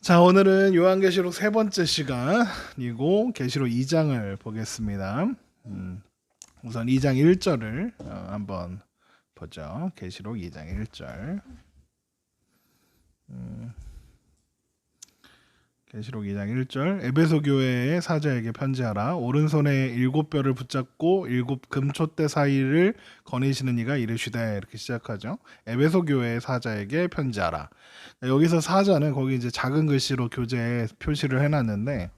자, 오늘은 요한계시록 세 번째 시간이고 계시록 2장을 보겠습니다. 우선 2장 1절을 한번 보죠. 계시록 2장 1절. 계시록 2장 1절. 에베소 교회의 사자에게 편지하라. 오른손에 7뼈를 붙잡고 7금촛대 사이를 거니시는 이가 이르시되, 이렇게 시작하죠. 에베소 교회의 사자에게 편지하라. 여기서 사자는 거기 이제 작은 글씨로 교재에 표시를 해놨는데,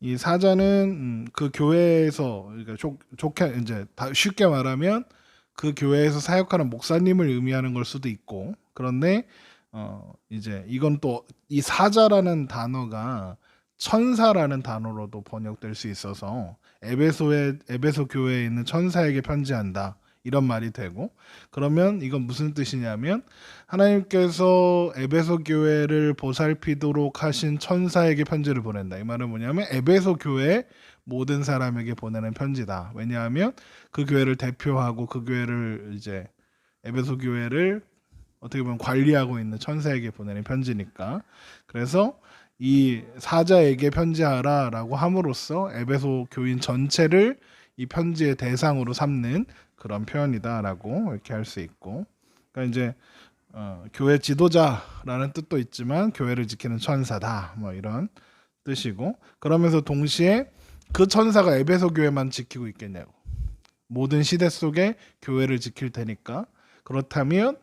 이 사자는 그 교회에서, 그러니까 좋게 이제 쉽게 말하면 그 교회에서 사역하는 목사님을 의미하는 걸 수도 있고, 그런데 이제 이건 또 이 사자라는 단어가 천사라는 단어로도 번역될 수 있어서 에베소 교회에 있는 천사에게 편지한다, 이런 말이 되고, 그러면 이건 무슨 뜻이냐면 하나님께서 에베소 교회를 보살피도록 하신 천사에게 편지를 보낸다. 이 말은 뭐냐면 에베소 교회 모든 사람에게 보내는 편지다. 왜냐하면 그 교회를 대표하고 그 교회를 이제 에베소 교회를 어떻게 보면 관리하고 있는 천사에게 보내는 편지니까. 그래서 이 사자에게 편지하라라고 함으로써 에베소 교인 전체를 이 편지의 대상으로 삼는 그런 표현이다라고 이렇게 할 수 있고, 그러니까 이제 교회 지도자라는 뜻도 있지만 교회를 지키는 천사다, 뭐 이런 뜻이고, 그러면서 동시에 그 천사가 에베소 교회만 지키고 있겠냐고, 모든 시대 속에 교회를 지킬 테니까, 그렇다면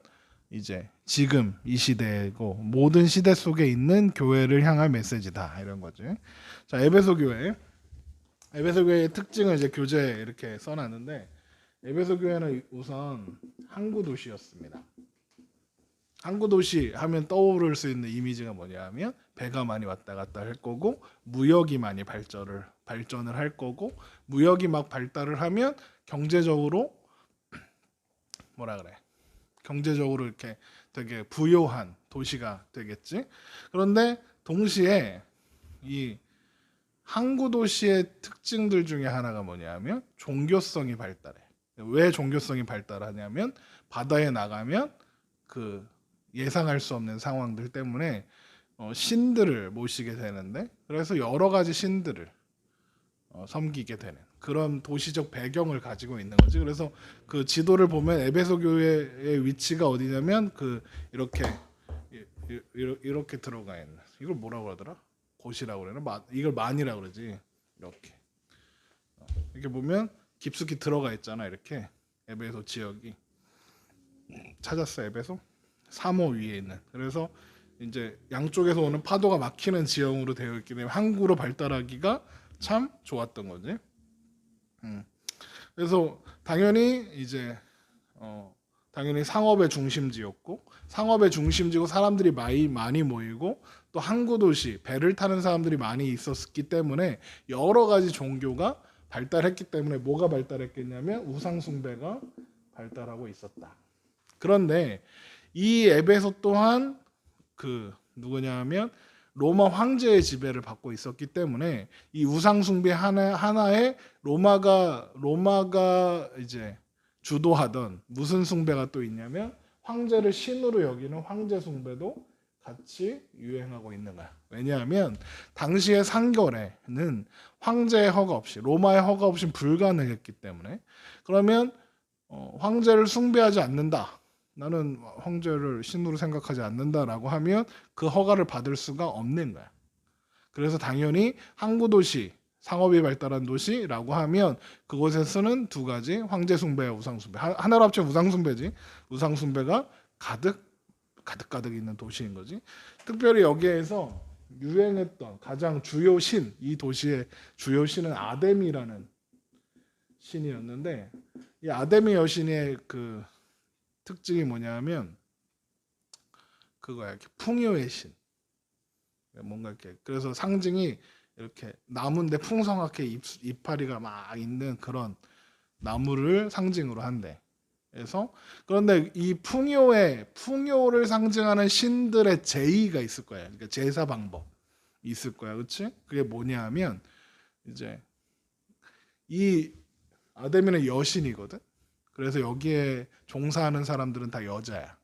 이제 지금 이 시대고 모든 시대 속에 있는 교회를 향한 메시지다, 이런 거지. 자, 에베소 교회의 특징을 이제 교재에 이렇게 써놨는데, 에베소 교회는 우선 항구 도시였습니다. 항구 도시 하면 떠오를 수 있는 이미지가 뭐냐면 배가 많이 왔다 갔다 할 거고, 무역이 많이 발전을 할 거고, 무역이 막 발달을 하면 경제적으로 뭐라 그래? 경제적으로 이렇게 되게 부유한 도시가 되겠지. 그런데 동시에 이 항구 도시의 특징들 중에 하나가 뭐냐면 종교성이 발달해. 왜 종교성이 발달하냐면 바다에 나가면 그 예상할 수 없는 상황들 때문에 신들을 모시게 되는데, 그래서 여러 가지 신들을 섬기게 되는 그런 도시적 배경을 가지고 있는 거지. 그래서 그 지도를 보면 에베소 교회의 위치가 어디냐면 그 이렇게 들어가 있는, 이걸 뭐라고 하더라? 곳이라고 그러나? 이걸 만이라고 그러지. 이렇게 보면 깊숙이 들어가 있잖아. 이렇게 에베소 지역이. 찾았어, 에베소? 3호 위에 있는. 그래서 이제 양쪽에서 오는 파도가 막히는 지형으로 되어 있기 때문에 항구로 발달하기가 참 좋았던 거지. 그래서 당연히 이제 당연히 상업의 중심지였고, 상업의 중심지고 사람들이 많이 모이고, 또 항구 도시 배를 타는 사람들이 많이 있었기 때문에 여러 가지 종교가 발달했기 때문에 뭐가 발달했겠냐면 우상 숭배가 발달하고 있었다. 그런데 이 에베소 또한 그 누구냐면 로마 황제의 지배를 받고 있었기 때문에 이 우상 숭배 하나에 로마가 이제 주도하던 무슨 숭배가 또 있냐면 황제를 신으로 여기는 황제 숭배도 같이 유행하고 있는 거야. 왜냐하면 당시의 상결에는 황제의 허가 없이, 로마의 허가 없이 불가능했기 때문에. 그러면 황제를 숭배하지 않는다, 나는 황제를 신으로 생각하지 않는다라고 하면 그 허가를 받을 수가 없는 거야. 그래서 당연히 항구 도시, 상업이 발달한 도시라고 하면 그곳에서는 두 가지, 황제 숭배와 우상 숭배, 하나로 합쳐 우상 숭배지. 우상 숭배가 가득 있는 도시인 거지. 특별히 여기에서 유행했던 가장 주요 신, 이 도시의 주요 신은 아데미라는 신이었는데, 이 아데미 여신의 그 특징이 뭐냐면 그거야. 이렇게 풍요의 신. 뭔가 이렇게, 그래서 상징이 이렇게 나무인데 풍성하게 이파리가 막 있는 그런 나무를 상징으로 한대. 그래서 그런데 이 풍요를 상징하는 신들의 제의가 있을 거야. 그러니까 제사 방법 있을 거야, 그렇지? 그게 뭐냐면 이제 이 아데미는 여신이거든. 그래서 여기에 종사하는 사람들은 다 여자야.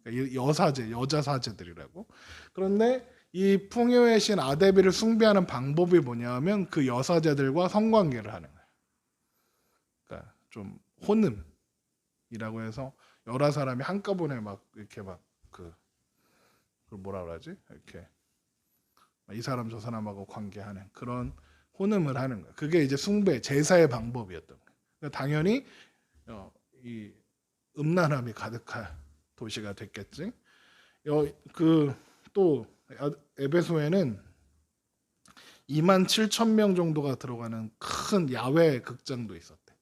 그러니까 여자 사제들이라고. 그런데 이 풍요의 신 아데미를 숭배하는 방법이 뭐냐면 그 여사제들과 성관계를 하는 거예요. 그러니까 좀 혼음이라고 해서 여러 사람이 한꺼번에 막 이렇게 막그 뭐라 그러지? 이렇게 이 사람 저 사람하고 관계하는 그런 혼음을 하는 거예요. 그게 이제 숭배 제사의 방법이었던 거예요. 그러니까 당연히 이 음란함이 가득한 도시가 됐겠지. 그또 에베소에는 2만 7천 명 정도가 들어가는 큰 야외 극장도 있었대.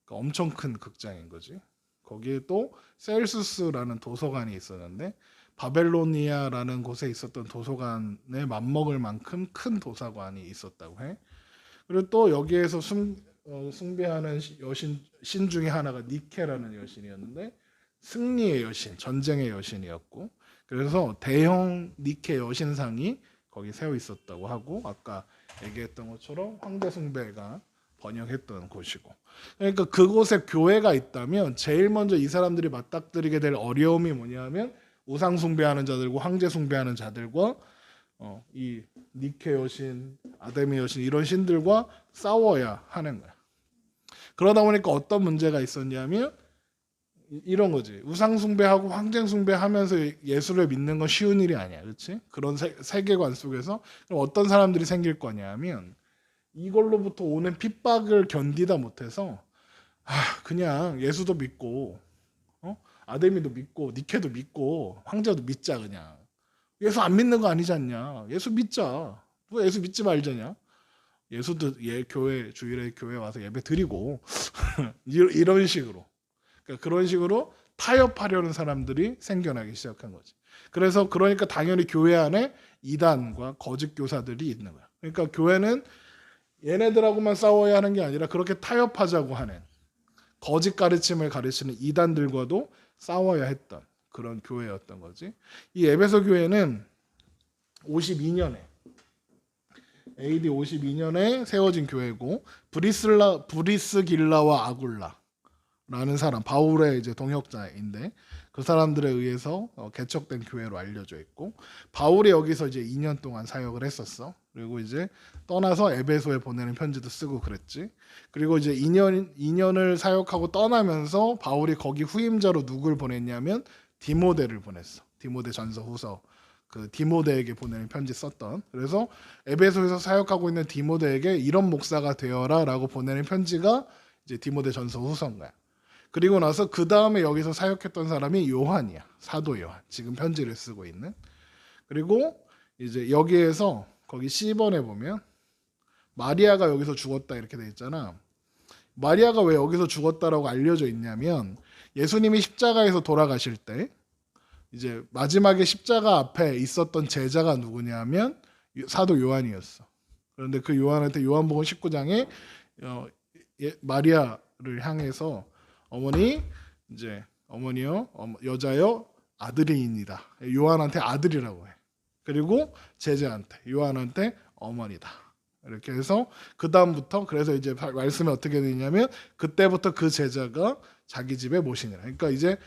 그러니까 엄청 큰 극장인 거지. 거기에 또 셀수스라는 도서관이 있었는데 바벨로니아라는 곳에 있었던 도서관에 맞먹을 만큼 큰 도서관이 있었다고 해. 그리고 또 여기에서 숭배하는 여신 신 중에 하나가 니케라는 여신이었는데 승리의 여신, 전쟁의 여신이었고 그래서 대형 니케 여신상이 거기 세워 있었다고 하고 아까 얘기했던 것처럼 황제 숭배가 번영했던 곳이고 그러니까 그곳에 교회가 있다면 제일 먼저 이 사람들이 맞닥뜨리게 될 어려움이 뭐냐면 우상 숭배하는 자들과 황제 숭배하는 자들과 이 니케 여신, 아데미 여신 이런 신들과 싸워야 하는 거야. 그러다 보니까 어떤 문제가 있었냐면 이런 거지. 우상 숭배하고 황제 숭배하면서 예수를 믿는 건 쉬운 일이 아니야. 그렇지? 그런 세계관 속에서 그럼 어떤 사람들이 생길 거냐면 이걸로부터 오는 핍박을 견디다 못해서 그냥 예수도 믿고 아데미도 믿고 니케도 믿고 황제도 믿자 그냥. 예수 안 믿는 거 아니지 않냐. 예수 믿자. 왜 예수 믿지 말자냐. 예수도 교회 주일에 교회 와서 예배 드리고 이런 식으로 그런 식으로 타협하려는 사람들이 생겨나기 시작한 거지. 그래서 그러니까 당연히 교회 안에 이단과 거짓 교사들이 있는 거야. 그러니까 교회는 얘네들하고만 싸워야 하는 게 아니라 그렇게 타협하자고 하는 거짓 가르침을 가르치는 이단들과도 싸워야 했던 그런 교회였던 거지. 이 에베소 교회는 52년에 AD 52년에 세워진 교회고 브리스길라와 아굴라라는 사람 바울의 이제 동역자인데 그 사람들에 의해서 개척된 교회로 알려져 있고 바울이 여기서 이제 2년 동안 사역을 했었어. 그리고 이제 떠나서 에베소에 보내는 편지도 쓰고 그랬지. 그리고 이제 2년을 사역하고 떠나면서 바울이 거기 후임자로 누굴 보냈냐면 디모데를 보냈어. 디모데 전서 후서 그 디모데에게 보내는 편지 썼던. 그래서 에베소에서 사역하고 있는 디모데에게 이런 목사가 되어라라고 보내는 편지가 이제 디모데 전서 후서인 거야. 그리고 나서 그 다음에 여기서 사역했던 사람이 요한이야. 사도 요한. 지금 편지를 쓰고 있는. 그리고 이제 여기에서 거기 C번에 보면 마리아가 여기서 죽었다 이렇게 돼 있잖아. 마리아가 왜 여기서 죽었다라고 알려져 있냐면 예수님이 십자가에서 돌아가실 때 이제 마지막에 십자가 앞에 있었던 제자가 누구냐면 사도 요한이었어. 그런데 그 요한한테 요한복음 19장에 마리아를 향해서 어머니요 여자여 아들이니이다. 요한한테 아들이라고 해. 그리고 제자한테 요한한테 어머니다. 이렇게 해서 그 다음부터 그래서 이제 말씀이 어떻게 되냐면 그때부터 그 제자가 자기 집에 모시니라. 그러니까 이제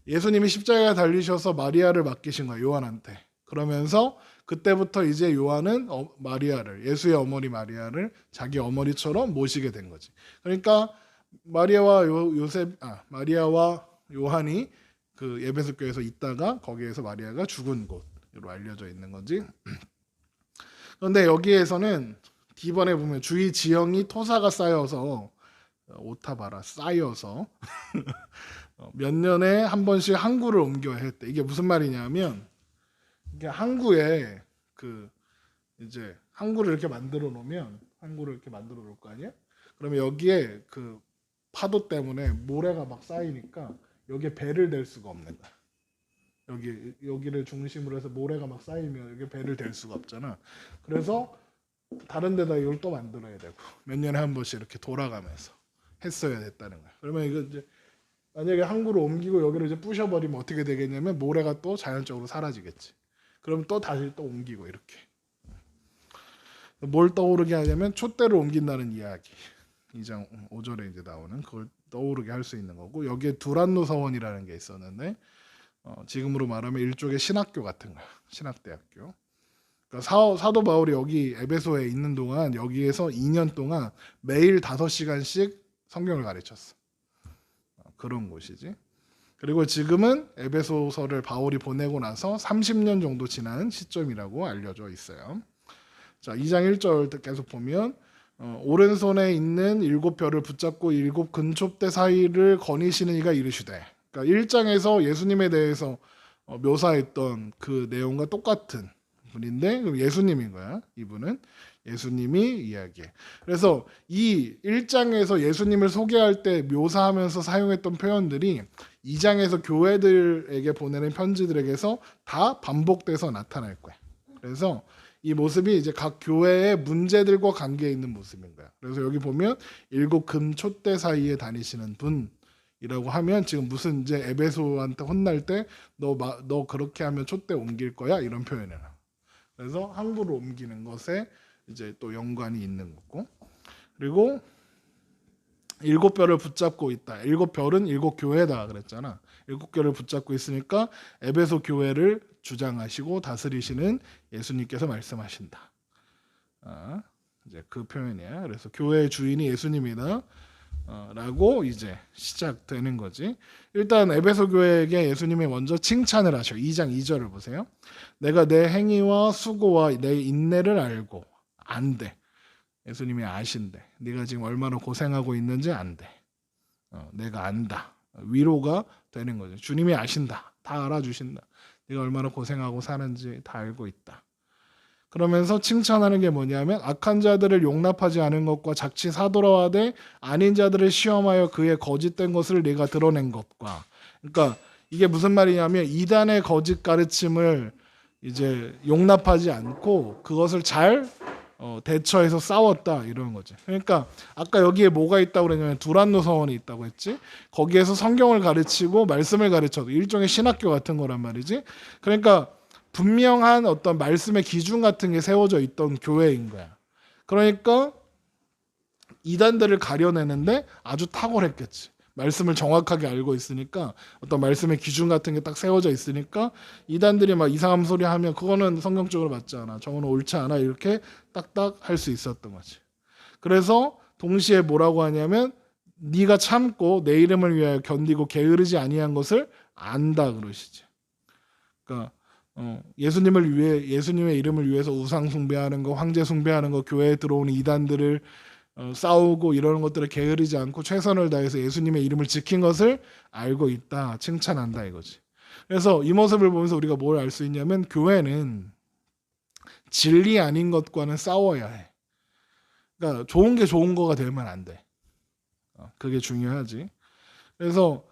예수님이 십자가에 달리셔서 마리아를 맡기신 거예요. 요한한테. 그러면서 그때부터 이제 요한은 마리아를 예수의 어머니 마리아를 자기 어머니처럼 모시게 된 거지. 그러니까 마리아와 요한이 그 에베소 교회에서 있다가 거기에서 마리아가 죽은 곳으로 알려져 있는 거지. 그런데 여기에서는 D번에 보면 주위 지형이 토사가 쌓여서 오타바라 쌓여서 몇 년에 한 번씩 항구를 옮겨야 했대. 이게 무슨 말이냐면 이게 항구에 이제 항구를 이렇게 만들어 놓을 거 아니야? 그러면 여기에 그 파도 때문에 모래가 막 쌓이니까 여기에 배를 댈 수가 없는 거야. 여기를 중심으로 해서 모래가 막 쌓이면 여기 배를 댈 수가 없잖아. 그래서 다른 데다 이걸 또 만들어야 되고 몇 년에 한 번씩 이렇게 돌아가면서 했어야 됐다는 거야. 그러면 이거 이제 만약에 항구를 옮기고 여기를 이제 부셔버리면 어떻게 되겠냐면 모래가 또 자연적으로 사라지겠지. 그럼 또 다시 또 옮기고 이렇게. 뭘 떠오르게 하냐면 촛대를 옮긴다는 이야기. 2장 5절에 이제 나오는 그걸 떠오르게 할 수 있는 거고 여기에 두란노 서원이라는 게 있었는데 지금으로 말하면 일종의 신학교 같은 거야. 신학대학교. 그러니까 사도 바울이 여기 에베소에 있는 동안 여기에서 2년 동안 매일 5시간씩 성경을 가르쳤어. 그런 곳이지. 그리고 지금은 에베소서를 바울이 보내고 나서 30년 정도 지난 시점이라고 알려져 있어요. 자, 2장 1절 계속 보면 오른손에 있는 7별을 붙잡고 7 근촉대 사이를 거니시는 이가 이르시되. 그러니까 1장에서 예수님에 대해서 묘사했던 그 내용과 똑같은 분인데 그럼 예수님인 거야. 이분은 예수님이 이야기해. 그래서 이 1장에서 예수님을 소개할 때 묘사하면서 사용했던 표현들이 2장에서 교회들에게 보내는 편지들에게서 다 반복돼서 나타날 거야. 그래서 이 모습이 이제 각 교회의 문제들과 관계에 있는 모습인 거야. 그래서 여기 보면 7 금촛대 사이에 다니시는 분이라고 하면 지금 무슨 이제 에베소한테 혼날 때 너 그렇게 하면 촛대 옮길 거야 이런 표현이야. 그래서 함부로 옮기는 것에 이제 또 연관이 있는 거고. 그리고 7별을 붙잡고 있다. 7별은 7교회다 그랬잖아. 7교회를 붙잡고 있으니까 에베소 교회를 주장하시고 다스리시는 예수님께서 말씀하신다. 이제 그 표현이야. 그래서 교회의 주인이 예수님이다. 라고 이제 시작되는 거지. 일단 에베소 교회에게 예수님이 먼저 칭찬을 하셔. 2장 2절을 보세요. 내가 내 행위와 수고와 내 인내를 알고 안돼. 예수님이 아신대. 네가 지금 얼마나 고생하고 있는지 안돼. 내가 안다. 위로가 되는 거죠. 주님이 아신다. 다 알아주신다. 네가 얼마나 고생하고 사는지 다 알고 있다. 그러면서 칭찬하는 게 뭐냐면 악한 자들을 용납하지 않은 것과 자칫 사도라하되 아닌 자들을 시험하여 그의 거짓된 것을 네가 드러낸 것과. 그러니까 이게 무슨 말이냐면 이단의 거짓 가르침을 이제 용납하지 않고 그것을 잘 대처해서 싸웠다 이런 거지. 그러니까 아까 여기에 뭐가 있다고 그랬냐면 두란노 서원이 있다고 했지. 거기에서 성경을 가르치고 말씀을 가르쳐도 일종의 신학교 같은 거란 말이지. 그러니까 분명한 어떤 말씀의 기준 같은 게 세워져 있던 교회인 거야. 그러니까 이단들을 가려내는데 아주 탁월했겠지. 말씀을 정확하게 알고 있으니까 어떤 말씀의 기준 같은 게 딱 세워져 있으니까 이단들이 막 이상한 소리 하면 그거는 성경적으로 맞지 않아. 저거는 옳지 않아. 이렇게 딱딱 할 수 있었던 거지. 그래서 동시에 뭐라고 하냐면 네가 참고 내 이름을 위하여 견디고 게으르지 아니한 것을 안다 그러시지. 그러니까 예수님을 위해 예수님의 이름을 위해서 우상 숭배하는 거, 황제 숭배하는 거, 교회에 들어오는 이단들을 싸우고 이러는 것들을 게으르지 않고 최선을 다해서 예수님의 이름을 지킨 것을 알고 있다. 칭찬한다 이거지. 그래서 이 모습을 보면서 우리가 뭘 알 수 있냐면 교회는 진리 아닌 것과는 싸워야 해. 그러니까 좋은 게 좋은 거가 되면 안 돼. 그게 중요하지. 그래서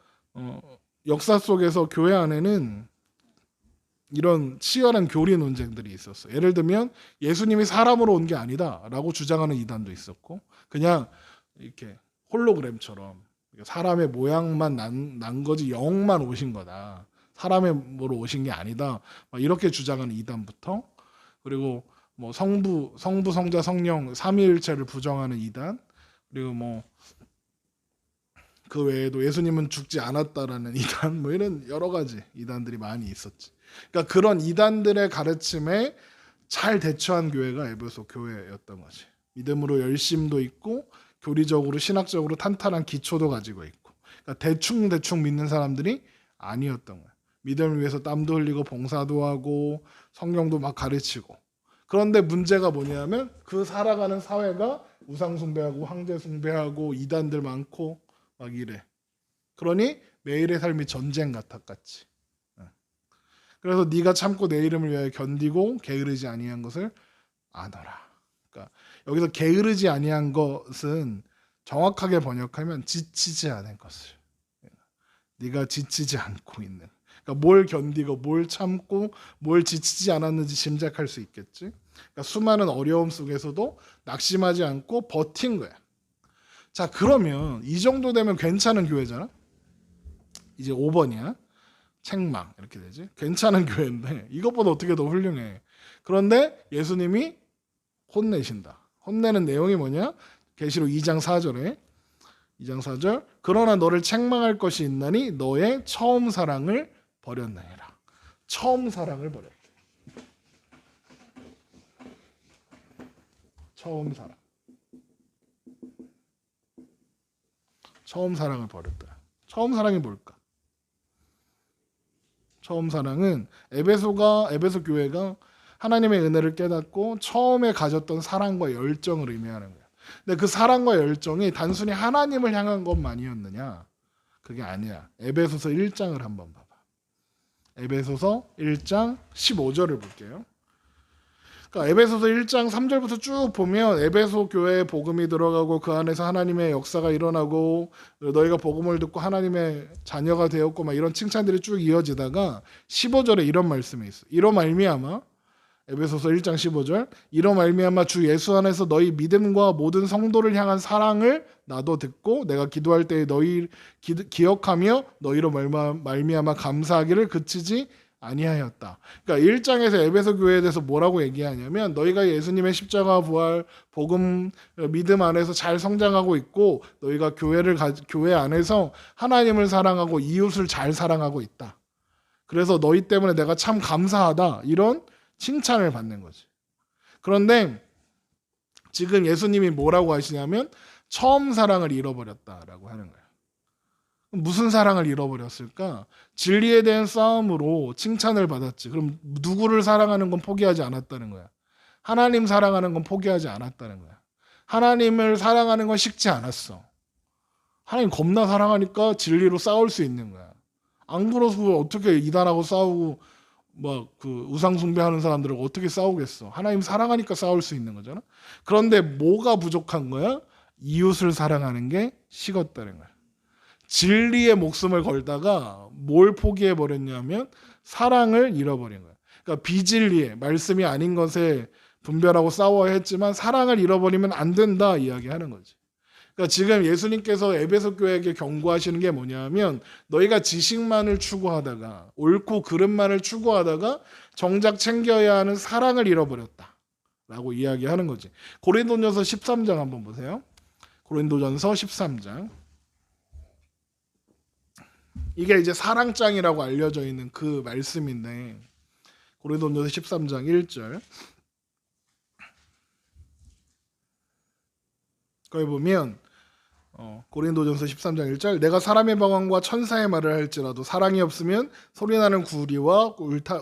역사 속에서 교회 안에는 이런 치열한 교리 논쟁들이 있었어. 예를 들면 예수님이 사람으로 온 게 아니다라고 주장하는 이단도 있었고, 그냥 이렇게 홀로그램처럼 사람의 모양만 난 거지 영만 오신 거다. 사람의 뭐로 오신 게 아니다. 막 이렇게 주장하는 이단부터, 그리고 뭐 성부, 성자, 성령 삼위일체를 부정하는 이단, 그리고 뭐 그 외에도 예수님은 죽지 않았다라는 이단, 뭐 이런 여러 가지 이단들이 많이 있었지. 그러니까 그런 이단들의 가르침에 잘 대처한 교회가 에베소 교회였던 거지. 믿음으로 열심도 있고 교리적으로 신학적으로 탄탄한 기초도 가지고 있고. 그러니까 대충 믿는 사람들이 아니었던 거야. 믿음을 위해서 땀도 흘리고 봉사도 하고 성경도 막 가르치고. 그런데 문제가 뭐냐면 그 살아가는 사회가 우상 숭배하고 황제 숭배하고 이단들 많고 막 이래. 그러니 매일의 삶이 전쟁 같았겠지. 그래서 네가 참고 내 이름을 위하여 견디고 게으르지 아니한 것을 아노라. 그러니까 여기서 게으르지 아니한 것은 정확하게 번역하면 지치지 않은 것을. 네가 지치지 않고 있는. 그러니까 뭘 견디고 뭘 참고 뭘 지치지 않았는지 짐작할 수 있겠지. 그러니까 수많은 어려움 속에서도 낙심하지 않고 버틴 거야. 자, 그러면 이 정도 되면 괜찮은 교회잖아. 이제 5번이야. 책망 이렇게 되지. 괜찮은 교회인데 이것보다 어떻게 더 훌륭해. 그런데 예수님이 혼내신다. 혼내는 내용이 뭐냐? 계시록 2장 4절에 2장 4절 그러나 너를 책망할 것이 있나니 너의 처음 사랑을 버렸느니라. 처음 사랑을 버렸다. 처음 사랑. 처음 사랑을 버렸다. 처음 사랑이 뭘까? 처음 사랑은 에베소 교회가 하나님의 은혜를 깨닫고 처음에 가졌던 사랑과 열정을 의미하는 거야. 근데 그 사랑과 열정이 단순히 하나님을 향한 것만이었느냐? 그게 아니야. 에베소서 1장을 한번 봐봐. 에베소서 1장 15절을 볼게요. 그러니까 에베소서 1장 3절부터 쭉 보면 에베소 교회에 복음이 들어가고 그 안에서 하나님의 역사가 일어나고 너희가 복음을 듣고 하나님의 자녀가 되었고 막 이런 칭찬들이 쭉 이어지다가 15절에 이런 말씀이 있어. 이로 말미암아 에베소서 1장 15절 이로 말미암아 주 예수 안에서 너희 믿음과 모든 성도를 향한 사랑을 나도 듣고 내가 기도할 때에 너희 기억하며 너희로 말미암아 감사하기를 그치지 아니하였다. 그러니까 1장에서 에베소 교회에 대해서 뭐라고 얘기하냐면 너희가 예수님의 십자가 부활 복음 믿음 안에서 잘 성장하고 있고 너희가 교회 안에서 하나님을 사랑하고 이웃을 잘 사랑하고 있다. 그래서 너희 때문에 내가 참 감사하다. 이런 칭찬을 받는 거지. 그런데 지금 예수님이 뭐라고 하시냐면 처음 사랑을 잃어버렸다라고 하는 거예요. 무슨 사랑을 잃어버렸을까? 진리에 대한 싸움으로 칭찬을 받았지. 그럼 누구를 사랑하는 건 포기하지 않았다는 거야. 하나님 사랑하는 건 포기하지 않았다는 거야. 하나님을 사랑하는 건 식지 않았어. 하나님 겁나 사랑하니까 진리로 싸울 수 있는 거야. 안 그래서 어떻게 이단하고 싸우고 막 그 우상 숭배하는 사람들하고 어떻게 싸우겠어? 하나님 사랑하니까 싸울 수 있는 거잖아. 그런데 뭐가 부족한 거야? 이웃을 사랑하는 게 식었다는 거야. 진리의 목숨을 걸다가 뭘 포기해 버렸냐면 사랑을 잃어버린 거야. 그러니까 비진리에 말씀이 아닌 것에 분별하고 싸워야 했지만 사랑을 잃어버리면 안 된다 이야기하는 거지. 그러니까 지금 예수님께서 에베소 교회에게 경고하시는 게 뭐냐면 너희가 지식만을 추구하다가 옳고 그름만을 추구하다가 정작 챙겨야 하는 사랑을 잃어버렸다라고 이야기하는 거지. 고린도전서 13장 한번 보세요. 고린도전서 13장. 이게 이제 사랑장이라고 알려져 있는 그 말씀인데 고린도전서 13장 1절 거기 보면 고린도전서 13장 1절 내가 사람의 방언과 천사의 말을 할지라도 사랑이 없으면 소리나는 구리와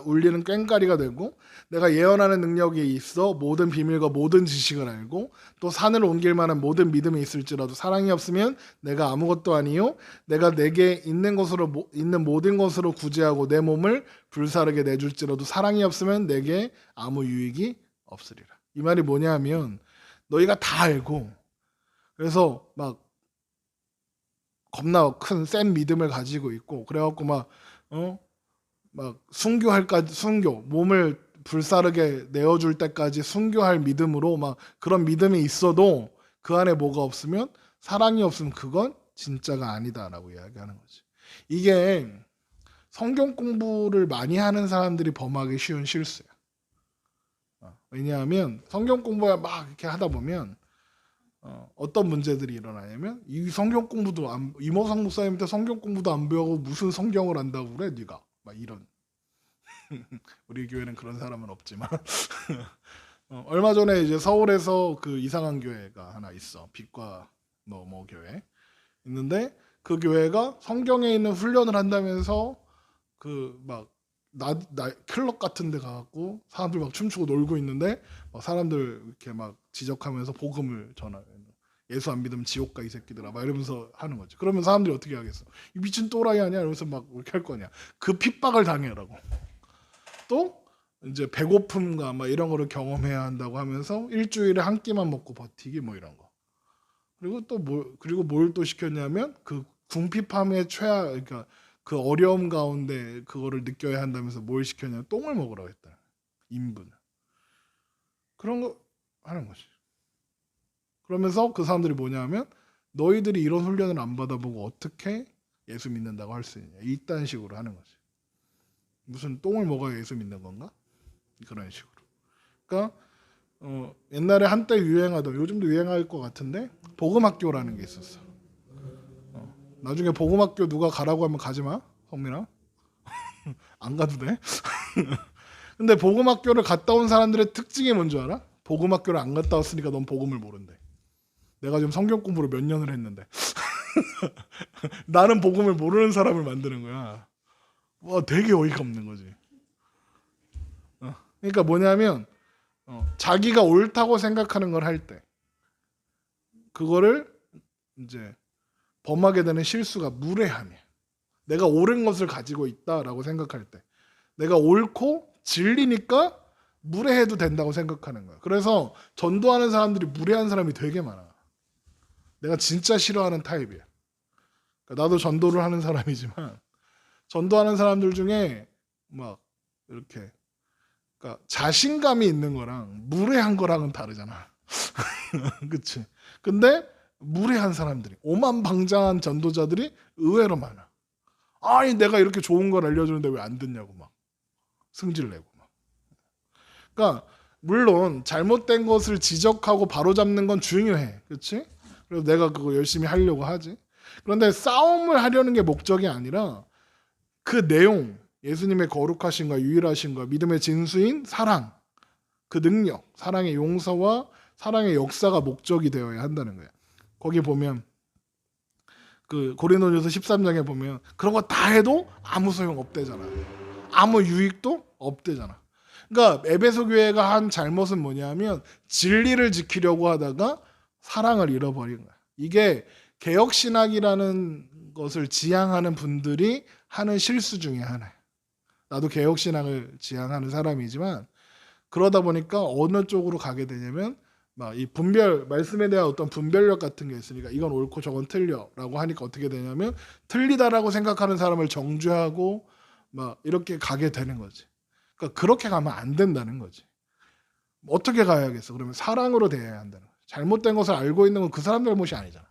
울리는 꽹과리가 되고 내가 예언하는 능력이 있어 모든 비밀과 모든 지식을 알고 또 산을 옮길 만한 모든 믿음이 있을지라도 사랑이 없으면 내가 아무것도 아니요 내가 내게 있는 모든 것으로 구제하고 내 몸을 불사르게 내줄지라도 사랑이 없으면 내게 아무 유익이 없으리라. 이 말이 뭐냐면 너희가 다 알고 그래서 막 겁나 큰 센 믿음을 가지고 있고 그래갖고 막 순교 몸을 불사르게 내어줄 때까지 순교할 믿음으로 막 그런 믿음이 있어도 그 안에 뭐가 없으면 사랑이 없으면 그건 진짜가 아니다라고 이야기하는 거지. 이게 성경 공부를 많이 하는 사람들이 범하기 쉬운 실수야. 왜냐하면 성경 공부를 막 이렇게 하다 보면 어떤 문제들이 일어나냐면 이 성경 공부도 이모상 목사님한테 성경 공부도 안 배우고 무슨 성경을 안다고 그래 네가 막 이런 우리 교회는 그런 사람은 없지만 얼마 전에 이제 서울에서 그 이상한 교회가 하나 있어. 빛과 뭐 교회 있는데 그 교회가 성경에 있는 훈련을 한다면서 그 막 클럽 같은 데 가갖고 사람들 막 춤추고 놀고 있는데 막 사람들 이렇게 막 지적하면서 복음을 전하는 예수 안 믿으면 지옥 가 이 새끼들아 막 이러면서 하는 거지. 그러면 사람들이 어떻게 하겠어? 이 미친 또라이 아니야? 이러면서 막 이렇게 할 거냐. 그 핍박을 당해라고. 또 이제 배고픔과 막 이런 거를 경험해야 한다고 하면서 일주일에 한 끼만 먹고 버티기 뭐 이런 거. 그리고 또 뭘 또 시켰냐면 그 궁핍함의 그러니까 그 어려움 가운데 그거를 느껴야 한다면서 뭘 시켰냐면 똥을 먹으라고 했다. 인분. 그런 거 하는 거지. 그러면서 그 사람들이 뭐냐면 너희들이 이런 훈련을 안 받아보고 어떻게 예수 믿는다고 할 수 있냐. 이딴 식으로 하는 거지. 무슨 똥을 먹어야 예수 믿는 건가? 그런 식으로. 그러니까 옛날에 한때 유행하던 요즘도 유행할 것 같은데 복음학교라는 게 있었어. 나중에 복음학교 누가 가라고 하면 가지 마. 성민아. 안 가도 돼. 근데 복음학교를 갔다 온 사람들의 특징이 뭔지 알아? 복음 학교를 안 갔다 왔으니까 넌 복음을 모른대. 내가 지금 성경 공부를 몇 년을 했는데 나는 복음을 모르는 사람을 만드는 거야. 와, 되게 어이가 없는 거지. 그러니까 뭐냐면 자기가 옳다고 생각하는 걸 할 때 그거를 이제 범하게 되는 실수가 무례함이야. 내가 옳은 것을 가지고 있다라고 생각할 때 내가 옳고 진리니까 무례해도 된다고 생각하는 거야. 그래서 전도하는 사람들이 무례한 사람이 되게 많아. 내가 진짜 싫어하는 타입이야. 그러니까 나도 전도를 하는 사람이지만 전도하는 사람들 중에 막 이렇게 그러니까 자신감이 있는 거랑 무례한 거랑은 다르잖아. 그치? 근데 무례한 사람들이 오만방자한 전도자들이 의외로 많아. 아니 내가 이렇게 좋은 걸 알려주는데 왜 안 듣냐고 막 승질 내고 막. 그러니까 물론 잘못된 것을 지적하고 바로잡는 건 중요해. 그치? 그래서 내가 그거 열심히 하려고 하지. 그런데 싸움을 하려는 게 목적이 아니라 그 내용, 예수님의 거룩하심과 유일하심과 믿음의 진수인 사랑, 그 능력, 사랑의 용서와 사랑의 역사가 목적이 되어야 한다는 거야. 거기 보면 그 고린도전서 13장에 보면 그런 거 다 해도 아무 소용 없대잖아. 아무 유익도 없대잖아. 그러니까 에베소 교회가 한 잘못은 뭐냐면 진리를 지키려고 하다가 사랑을 잃어버린 거야. 이게 개혁신학이라는 것을 지향하는 분들이 하는 실수 중에 하나야. 나도 개혁신학을 지향하는 사람이지만 그러다 보니까 어느 쪽으로 가게 되냐면 막 이 분별 말씀에 대한 어떤 분별력 같은 게 있으니까 이건 옳고 저건 틀려라고 하니까 어떻게 되냐면 틀리다라고 생각하는 사람을 정죄하고 막 이렇게 가게 되는 거지. 그러니까 그렇게 가면 안 된다는 거지. 어떻게 가야겠어? 그러면 사랑으로 대해야 한다는 거지. 잘못된 것을 알고 있는 건 그 사람 잘못이 아니잖아.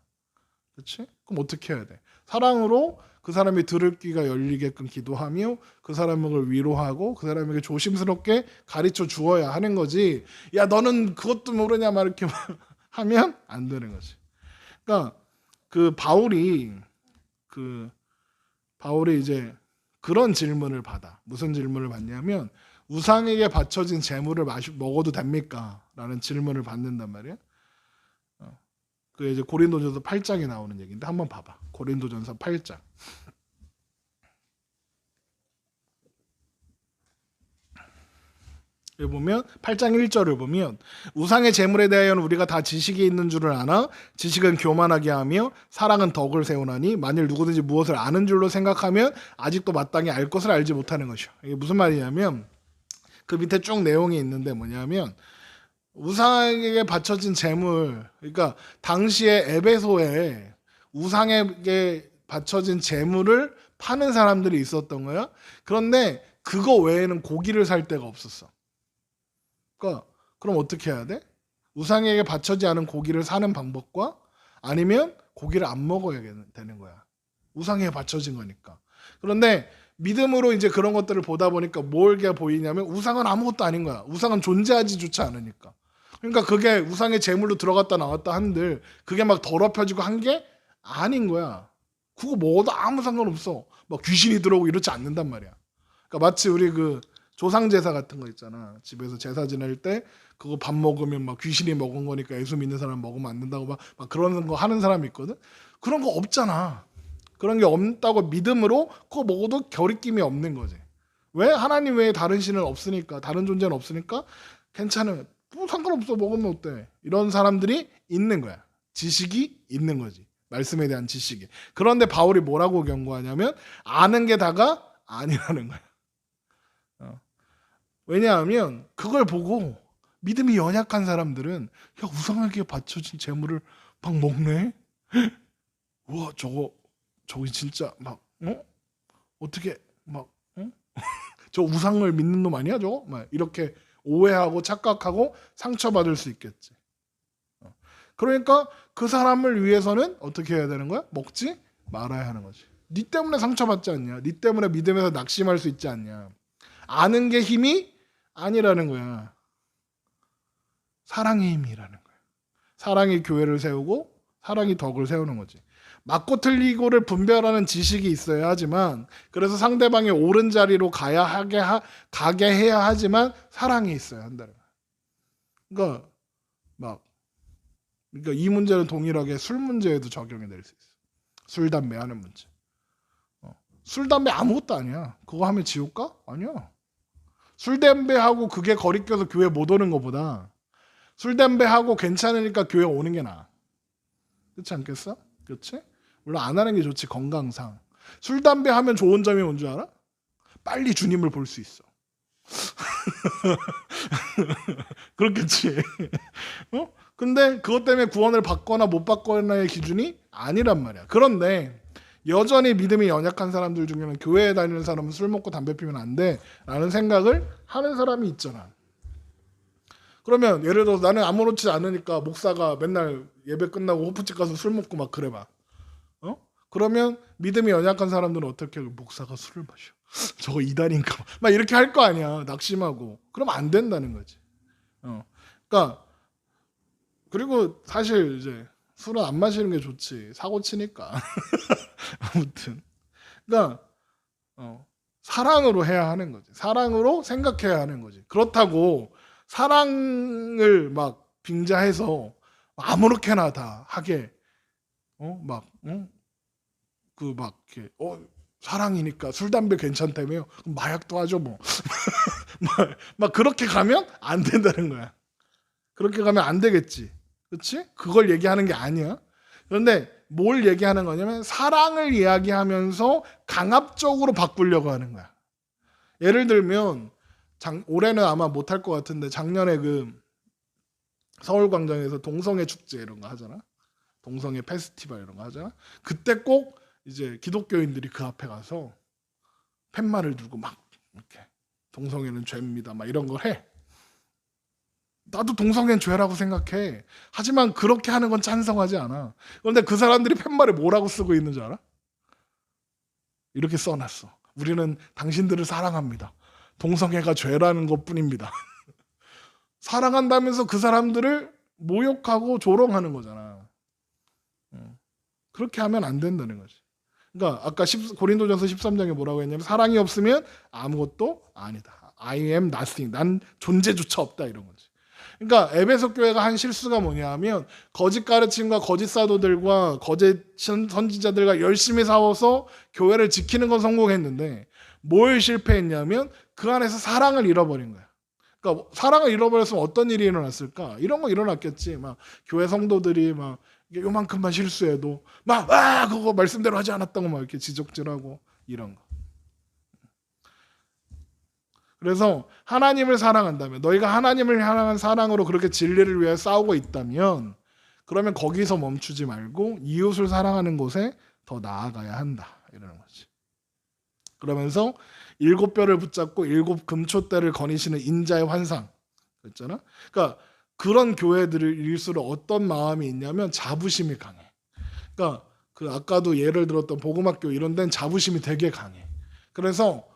그렇지? 그럼 어떻게 해야 돼? 사랑으로 그 사람이 들을 귀가 열리게끔 기도하며 그 사람을 위로하고 그 사람에게 조심스럽게 가르쳐 주어야 하는 거지. 야 너는 그것도 모르냐 막 이렇게 하면 안 되는 거지. 그러니까 그 바울이 이제 그런 질문을 받아. 무슨 질문을 받냐면 우상에게 바쳐진 재물을 먹어도 됩니까? 라는 질문을 받는단 말이야. 그 이제 고린도전서 8장에 나오는 얘기인데 한번 봐봐. 고린도전서 8장. 여기 보면 8장 1절을 보면 우상의 재물에 대하여는 우리가 다 지식이 있는 줄을 아나 지식은 교만하게 하며 사랑은 덕을 세우나니 만일 누구든지 무엇을 아는 줄로 생각하면 아직도 마땅히 알 것을 알지 못하는 것이요. 이게 무슨 말이냐면 그 밑에 쭉 내용이 있는데 뭐냐면 우상에게 바쳐진 재물, 그러니까 당시에 에베소에 우상에게 바쳐진 재물을 파는 사람들이 있었던 거야. 그런데 그거 외에는 고기를 살 데가 없었어. 그러니까 그럼 어떻게 해야 돼? 우상에게 바쳐지 않은 고기를 사는 방법과 아니면 고기를 안 먹어야 되는 거야. 우상에 바쳐진 거니까. 그런데 믿음으로 이제 그런 것들을 보다 보니까 뭘게 보이냐면 우상은 아무것도 아닌 거야. 우상은 존재하지조차 않으니까. 그러니까 그게 우상의 제물로 들어갔다 나왔다 한들 그게 막 더럽혀지고 한 게 아닌 거야. 그거 먹어도 아무 상관없어. 막 귀신이 들어오고 이렇지 않는단 말이야. 그러니까 마치 우리 그 조상 제사 같은 거 있잖아. 집에서 제사 지낼 때 그거 밥 먹으면 막 귀신이 먹은 거니까 예수 믿는 사람 먹으면 안 된다고 막 그런 거 하는 사람이 있거든. 그런 거 없잖아. 그런 게 없다고 믿음으로 그거 먹어도 겨리낌이 없는 거지. 왜? 하나님 외에 다른 신은 없으니까, 다른 존재는 없으니까 괜찮은. 뭐 상관없어, 먹으면 어때? 이런 사람들이 있는 거야. 지식이 있는 거지. 말씀에 대한 지식이. 그런데 바울이 뭐라고 경고하냐면 아는 게 다가 아니라는 거야. 왜냐하면 그걸 보고 믿음이 연약한 사람들은 야 우상에게 바쳐진 재물을 막 먹네. 우와 저기 진짜 막 어떻게 막 저 우상을 믿는 놈 아니야 저거? 막 이렇게 오해하고 착각하고 상처받을 수 있겠지. 그러니까 그 사람을 위해서는 어떻게 해야 되는 거야? 먹지 말아야 하는 거지. 네 때문에 상처받지 않냐? 네 때문에 믿음에서 낙심할 수 있지 않냐? 아는 게 힘이 아니라는 거야. 사랑의 힘이라는 거야. 사랑이 교회를 세우고 사랑이 덕을 세우는 거지. 맞고 틀리고를 분별하는 지식이 있어야 하지만 그래서 상대방의 옳은 자리로 가게 해야 하지만 사랑이 있어야 한다는 거야. 그러니까 막 그러니까 이 문제는 동일하게 술 문제에도 적용이 될 수 있어. 술 담배 하는 문제. 술 담배 아무것도 아니야. 그거 하면 지옥 가? 아니야. 술 담배하고 그게 거리껴서 교회 못 오는 것보다 술 담배하고 괜찮으니까 교회 오는 게 나아. 그렇지 않겠어? 그렇지? 물론 안 하는 게 좋지, 건강상. 술 담배 하면 좋은 점이 뭔 줄 알아? 빨리 주님을 볼 수 있어. 그렇겠지. 어? 근데 그것 때문에 구원을 받거나 못 받거나의 기준이 아니란 말이야. 그런데 여전히 믿음이 연약한 사람들 중에는 교회에 다니는 사람은 술 먹고 담배 피면 안 돼 라는 생각을 하는 사람이 있잖아. 그러면 예를 들어서 나는 아무렇지 않으니까 목사가 맨날 예배 끝나고 호프집 가서 술 먹고 막 그래 봐. 그러면 믿음이 연약한 사람들은 어떻게 해? 목사가 술을 마셔. 저거 이단인가 막 이렇게 할 거 아니야. 낙심하고. 그럼 안 된다는 거지. 그러니까 그리고 사실 이제 술은 안 마시는 게 좋지. 사고 치니까. 아무튼. 그러니까 사랑으로 해야 하는 거지. 사랑으로 생각해야 하는 거지. 그렇다고 사랑을 막 빙자해서 아무렇게나 다 하게 막 이렇게 사랑이니까 술 담배 괜찮다며 그럼 마약도 하죠 뭐. 막 그렇게 가면 안 된다는 거야. 그렇게 가면 안 되겠지. 그렇지? 그걸 얘기하는 게 아니야. 그런데 뭘 얘기하는 거냐면 사랑을 이야기하면서 강압적으로 바꾸려고 하는 거야. 예를 들면 올해는 아마 못할 것 같은데 작년에 그 서울광장에서 동성애 축제 이런 거 하잖아. 동성애 페스티벌 이런 거 하잖아. 그때 꼭 이제 기독교인들이 그 앞에 가서 팻말을 들고 막 이렇게 동성애는 죄입니다. 막 이런 걸 해. 나도 동성애는 죄라고 생각해. 하지만 그렇게 하는 건 찬성하지 않아. 그런데 그 사람들이 팻말에 뭐라고 쓰고 있는 줄 알아? 이렇게 써놨어. 우리는 당신들을 사랑합니다. 동성애가 죄라는 것뿐입니다. 사랑한다면서 그 사람들을 모욕하고 조롱하는 거잖아. 그렇게 하면 안 된다는 거지. 그러니까 아까 고린도전서 13장에 뭐라고 했냐면 사랑이 없으면 아무것도 아니다. I am nothing. 난 존재조차 없다 이런 거지. 그러니까 에베소 교회가 한 실수가 뭐냐 하면 거짓 가르침과 거짓 사도들과 거짓 선지자들과 열심히 싸워서 교회를 지키는 건 성공했는데 뭘 실패했냐면 그 안에서 사랑을 잃어버린 거야. 그러니까 사랑을 잃어버렸으면 어떤 일이 일어났을까? 이런 거 일어났겠지. 막 교회 성도들이 막 요만큼만 실수해도 막 그거 말씀대로 하지 않았다고 막 이렇게 지적질하고 이런 거. 그래서 하나님을 사랑한다면 너희가 하나님을 향한 사랑으로 그렇게 진리를 위해 싸우고 있다면 그러면 거기서 멈추지 말고 이웃을 사랑하는 곳에 더 나아가야 한다. 이러는 거지. 그러면서 7뼈를 붙잡고 7금초대를 거니시는 인자의 환상. 그랬잖아. 그러니까 그런 교회들일수록 어떤 마음이 있냐면 자부심이 강해. 그러니까 그 아까도 예를 들었던 복음학교 이런 데는 자부심이 되게 강해. 그래서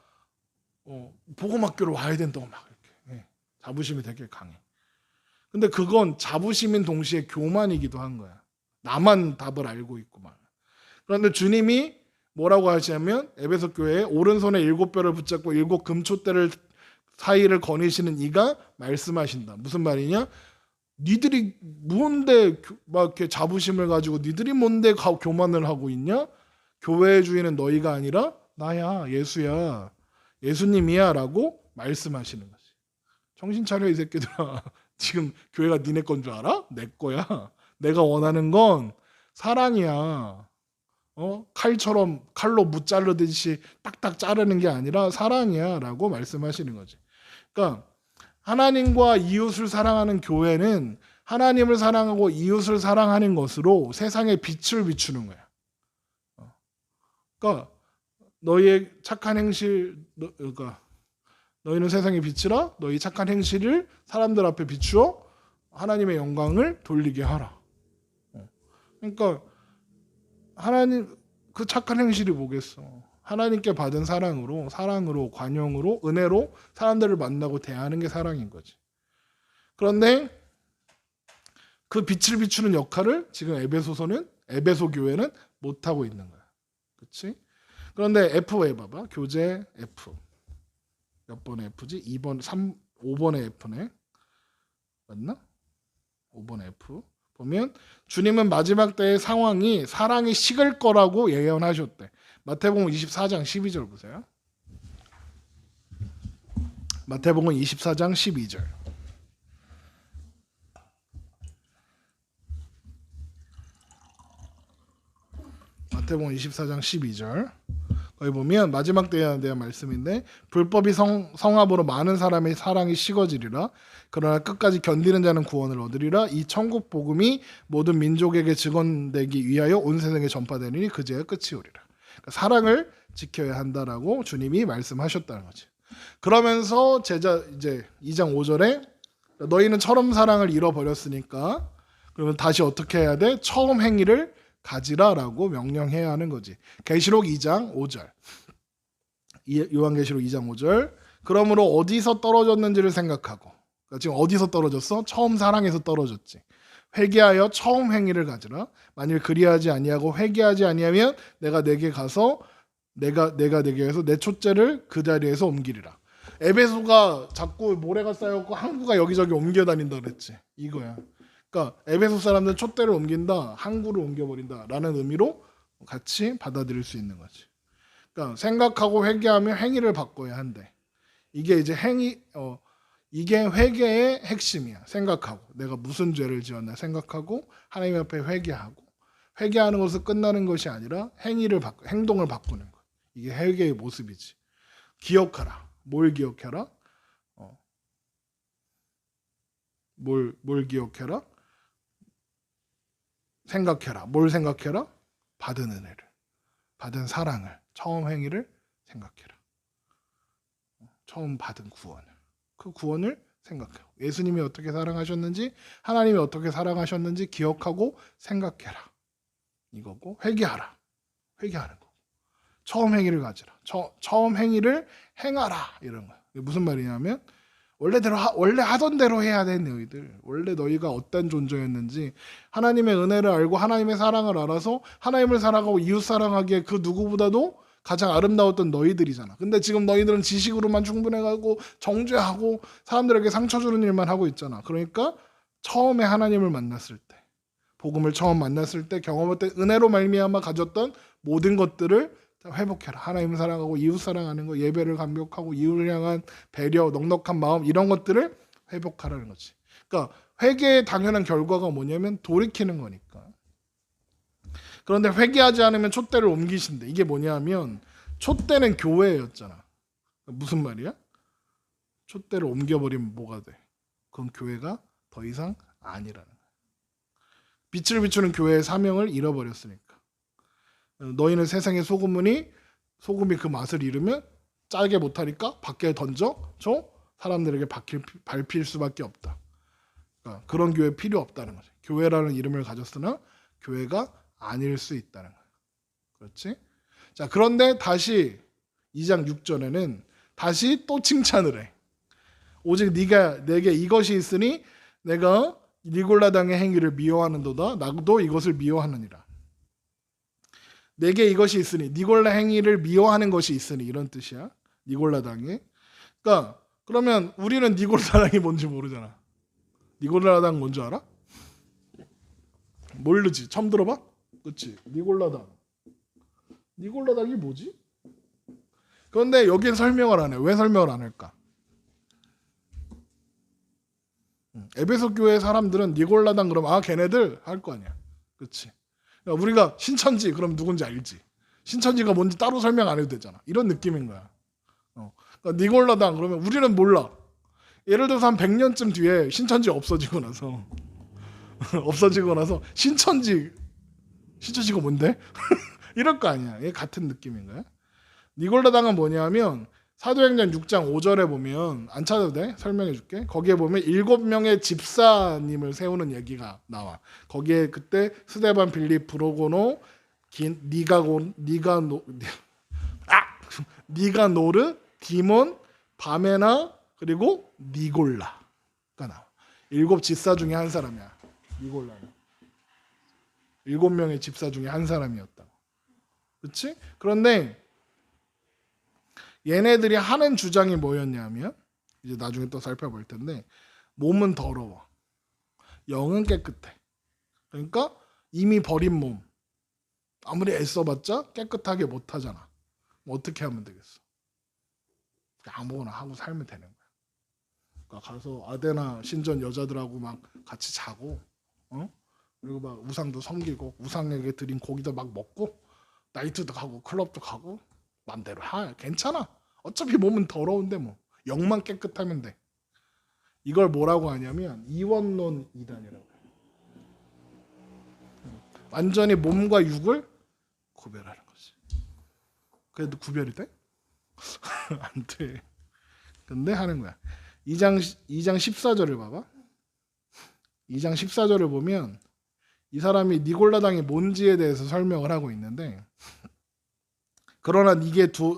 복음학교로 와야 된다고 막 이렇게 자부심이 되게 강해. 근데 그건 자부심인 동시에 교만이기도 한 거야. 나만 답을 알고 있고 막. 그런데 주님이 뭐라고 하시냐면 에베소 교회에 오른손에 7뼈를 붙잡고 7금초대를 사이를 거니시는 이가 말씀하신다. 무슨 말이냐? 니들이 뭔데 막 이렇게 자부심을 가지고 니들이 뭔데 교만을 하고 있냐? 교회의 주인은 너희가 아니라 나야, 예수야, 예수님이야 라고 말씀하시는 거지. 정신 차려 이 새끼들아. 지금 교회가 니네 건 줄 알아? 내 거야. 내가 원하는 건 사랑이야. 칼처럼 칼로 무 자르듯이 딱딱 자르는 게 아니라 사랑이야 라고 말씀하시는 거지. 그러니까 하나님과 이웃을 사랑하는 교회는 하나님을 사랑하고 이웃을 사랑하는 것으로 세상에 빛을 비추는 거야. 그러니까 너희의 착한 행실, 그러니까 너희는 세상의 빛이라 너희 착한 행실을 사람들 앞에 비추어 하나님의 영광을 돌리게 하라. 그러니까 하나님 그 착한 행실이 뭐겠어? 하나님께 받은 사랑으로, 관용으로, 은혜로 사람들을 만나고 대하는 게 사랑인 거지. 그런데 그 빛을 비추는 역할을 지금 에베소 교회는 못 하고 있는 거야. 그렇지? 그런데 F 해봐봐. 교재 F. 몇 번의 F지? 2번, 5번의 F네. 맞나? 5번 F 보면 주님은 마지막 때의 상황이 사랑이 식을 거라고 예언하셨대. 마태복음 24장 12절 보세요. 마태복음 24장 12절. 마태복음 24장 12절. 거기 보면 마지막 때에 대한 말씀인데 불법이 성합으로 많은 사람의 사랑이 식어지리라. 그러나 끝까지 견디는 자는 구원을 얻으리라. 이 천국 복음이 모든 민족에게 증언되기 위하여 온 세상에 전파되리니 그제야 끝이 오리라. 그러니까 사랑을 지켜야 한다라고 주님이 말씀하셨다는 거지. 그러면서 제자 이제 2장 5절에 너희는 처음 사랑을 잃어버렸으니까 그러면 다시 어떻게 해야 돼? 처음 행위를 가지라라고 명령해야 하는 거지. 계시록 2장 5절. 요한계시록 2장 5절. 그러므로 어디서 떨어졌는지를 생각하고. 그러니까 지금 어디서 떨어졌어? 처음 사랑에서 떨어졌지. 회개하여 처음 행위를 가지라. 만일 그리하지 아니하고 회개하지 아니하면 내가 내게 가서 내가 내게 해서 내 촛대를 그 자리에서 옮기리라. 에베소가 자꾸 모래가 쌓였고 항구가 여기저기 옮겨 다닌다 그랬지. 이거야. 그러니까 에베소 사람들은 촛대를 옮긴다, 항구를 옮겨버린다라는 의미로 같이 받아들일 수 있는 거지. 그러니까 생각하고 회개하면 행위를 바꿔야 한대. 이게 이제 이게 회개의 핵심이야. 생각하고 내가 무슨 죄를 지었나 생각하고 하나님 앞에 회개하고 회개하는 것은 끝나는 것이 아니라 행동을 바꾸는 거. 이게 회개의 모습이지. 기억하라. 뭘 기억해라? 뭘 기억해라? 생각해라. 뭘 생각해라? 받은 은혜를, 받은 사랑을, 처음 행위를 생각해라. 처음 받은 구원을, 그 구원을 생각해라. 예수님이 어떻게 사랑하셨는지, 하나님이 어떻게 사랑하셨는지 기억하고 생각해라. 이거고 회개하라. 회개하는 거. 처음 행위를 가지라. 처음 행위를 행하라. 이런 거야. 무슨 말이냐면 원래 하던 대로 해야 돼. 너희들 원래 너희가 어떤 존재였는지 하나님의 은혜를 알고 하나님의 사랑을 알아서 하나님을 사랑하고 이웃 사랑하기에 그 누구보다도 가장 아름다웠던 너희들이잖아. 근데 지금 너희들은 지식으로만 충분해가고 정죄하고 사람들에게 상처 주는 일만 하고 있잖아. 그러니까 처음에 하나님을 만났을 때, 복음을 처음 만났을 때 경험했던 은혜로 말미암아 가졌던 모든 것들을 회복해라. 하나님을 사랑하고 이웃 사랑하는 거, 예배를 감격하고 이웃을 향한 배려, 넉넉한 마음 이런 것들을 회복하라는 거지. 그러니까 회개의 당연한 결과가 뭐냐면 돌이키는 거니까. 그런데 회개하지 않으면 촛대를 옮기신대. 이게 뭐냐면 촛대는 교회였잖아. 무슨 말이야? 촛대를 옮겨버리면 뭐가 돼? 그건 교회가 더 이상 아니라는 거야. 빛을 비추는 교회의 사명을 잃어버렸으니까. 너희는 세상의 소금이니 소금이 그 맛을 잃으면 짜게 못하니까 밖에 던져 줘 사람들에게 밟힐 수밖에 없다. 그러니까 그런 교회 필요 없다는 거지. 교회라는 이름을 가졌으나 교회가 아닐 수 있다는 거야. 그렇지? 자, 그런데 다시 2장 6절에는 다시 또 칭찬을 해. 오직 네가 내게 이것이 있으니 내가 니골라당의 행위를 미워하는도다. 나도 이것을 미워하느니라. 내게 이것이 있으니 니골라 행위를 미워하는 것이 있으니 이런 뜻이야. 니골라당이. 그러니까 그러면 우리는 니골라당이 뭔지 모르잖아. 니골라당 뭔지 알아? 모르지. 처음 들어봐? 그렇지. 니골라당. 니골라당이 뭐지? 그런데 여기엔 설명을 안 해. 왜 설명을 안 할까? 에베소 교회 사람들은 니골라당 그러면 걔네들 할 거 아니야. 그렇지. 우리가 신천지 그럼 누군지 알지. 신천지가 뭔지 따로 설명 안 해도 되잖아. 이런 느낌인 거야. 그러니까 니골라당 그러면 우리는 몰라. 예를 들어서 한 100년쯤 뒤에 신천지 없어지고 나서 신천지가 뭔데? 이럴 거 아니야. 이게 같은 느낌인 거야. 니골라당은 뭐냐면 사도행전 6장 5절에 보면 안 찾아도 돼? 설명해 줄게. 거기에 보면 7명의 집사님을 세우는 얘기가 나와. 거기에 그때 스데반, 빌립, 프로고노, 니가노르, 디몬, 바메나 그리고 니골라가 나와. 7 집사 중에 한 사람이야. 니골라는 7명의 집사 중에 한 사람이었다고. 그렇지? 그런데 얘네들이 하는 주장이 뭐였냐면 이제 나중에 또 살펴볼 텐데 몸은 더러워. 영은 깨끗해. 그러니까 이미 버린 몸 아무리 애써봤자 깨끗하게 못하잖아. 뭐 어떻게 하면 되겠어? 아무거나 하고 살면 되는 거야. 그러니까 가서 아데나 신전 여자들하고 막 같이 자고, 그리고 막 우상도 섬기고 우상에게 드린 고기도 막 먹고 나이트도 가고 클럽도 가고 맘대로 괜찮아. 어차피 몸은 더러운데 뭐 영만 깨끗하면 돼. 이걸 뭐라고 하냐면 이원론 이단이라고 해요. 완전히 몸과 육을 구별하는 거지. 그래도 구별이 돼? 안 돼. 근데 하는 거야. 2장 14절을 봐봐. 2장 14절을 보면 이 사람이 니골라당이 뭔지에 대해서 설명을 하고 있는데, 그러나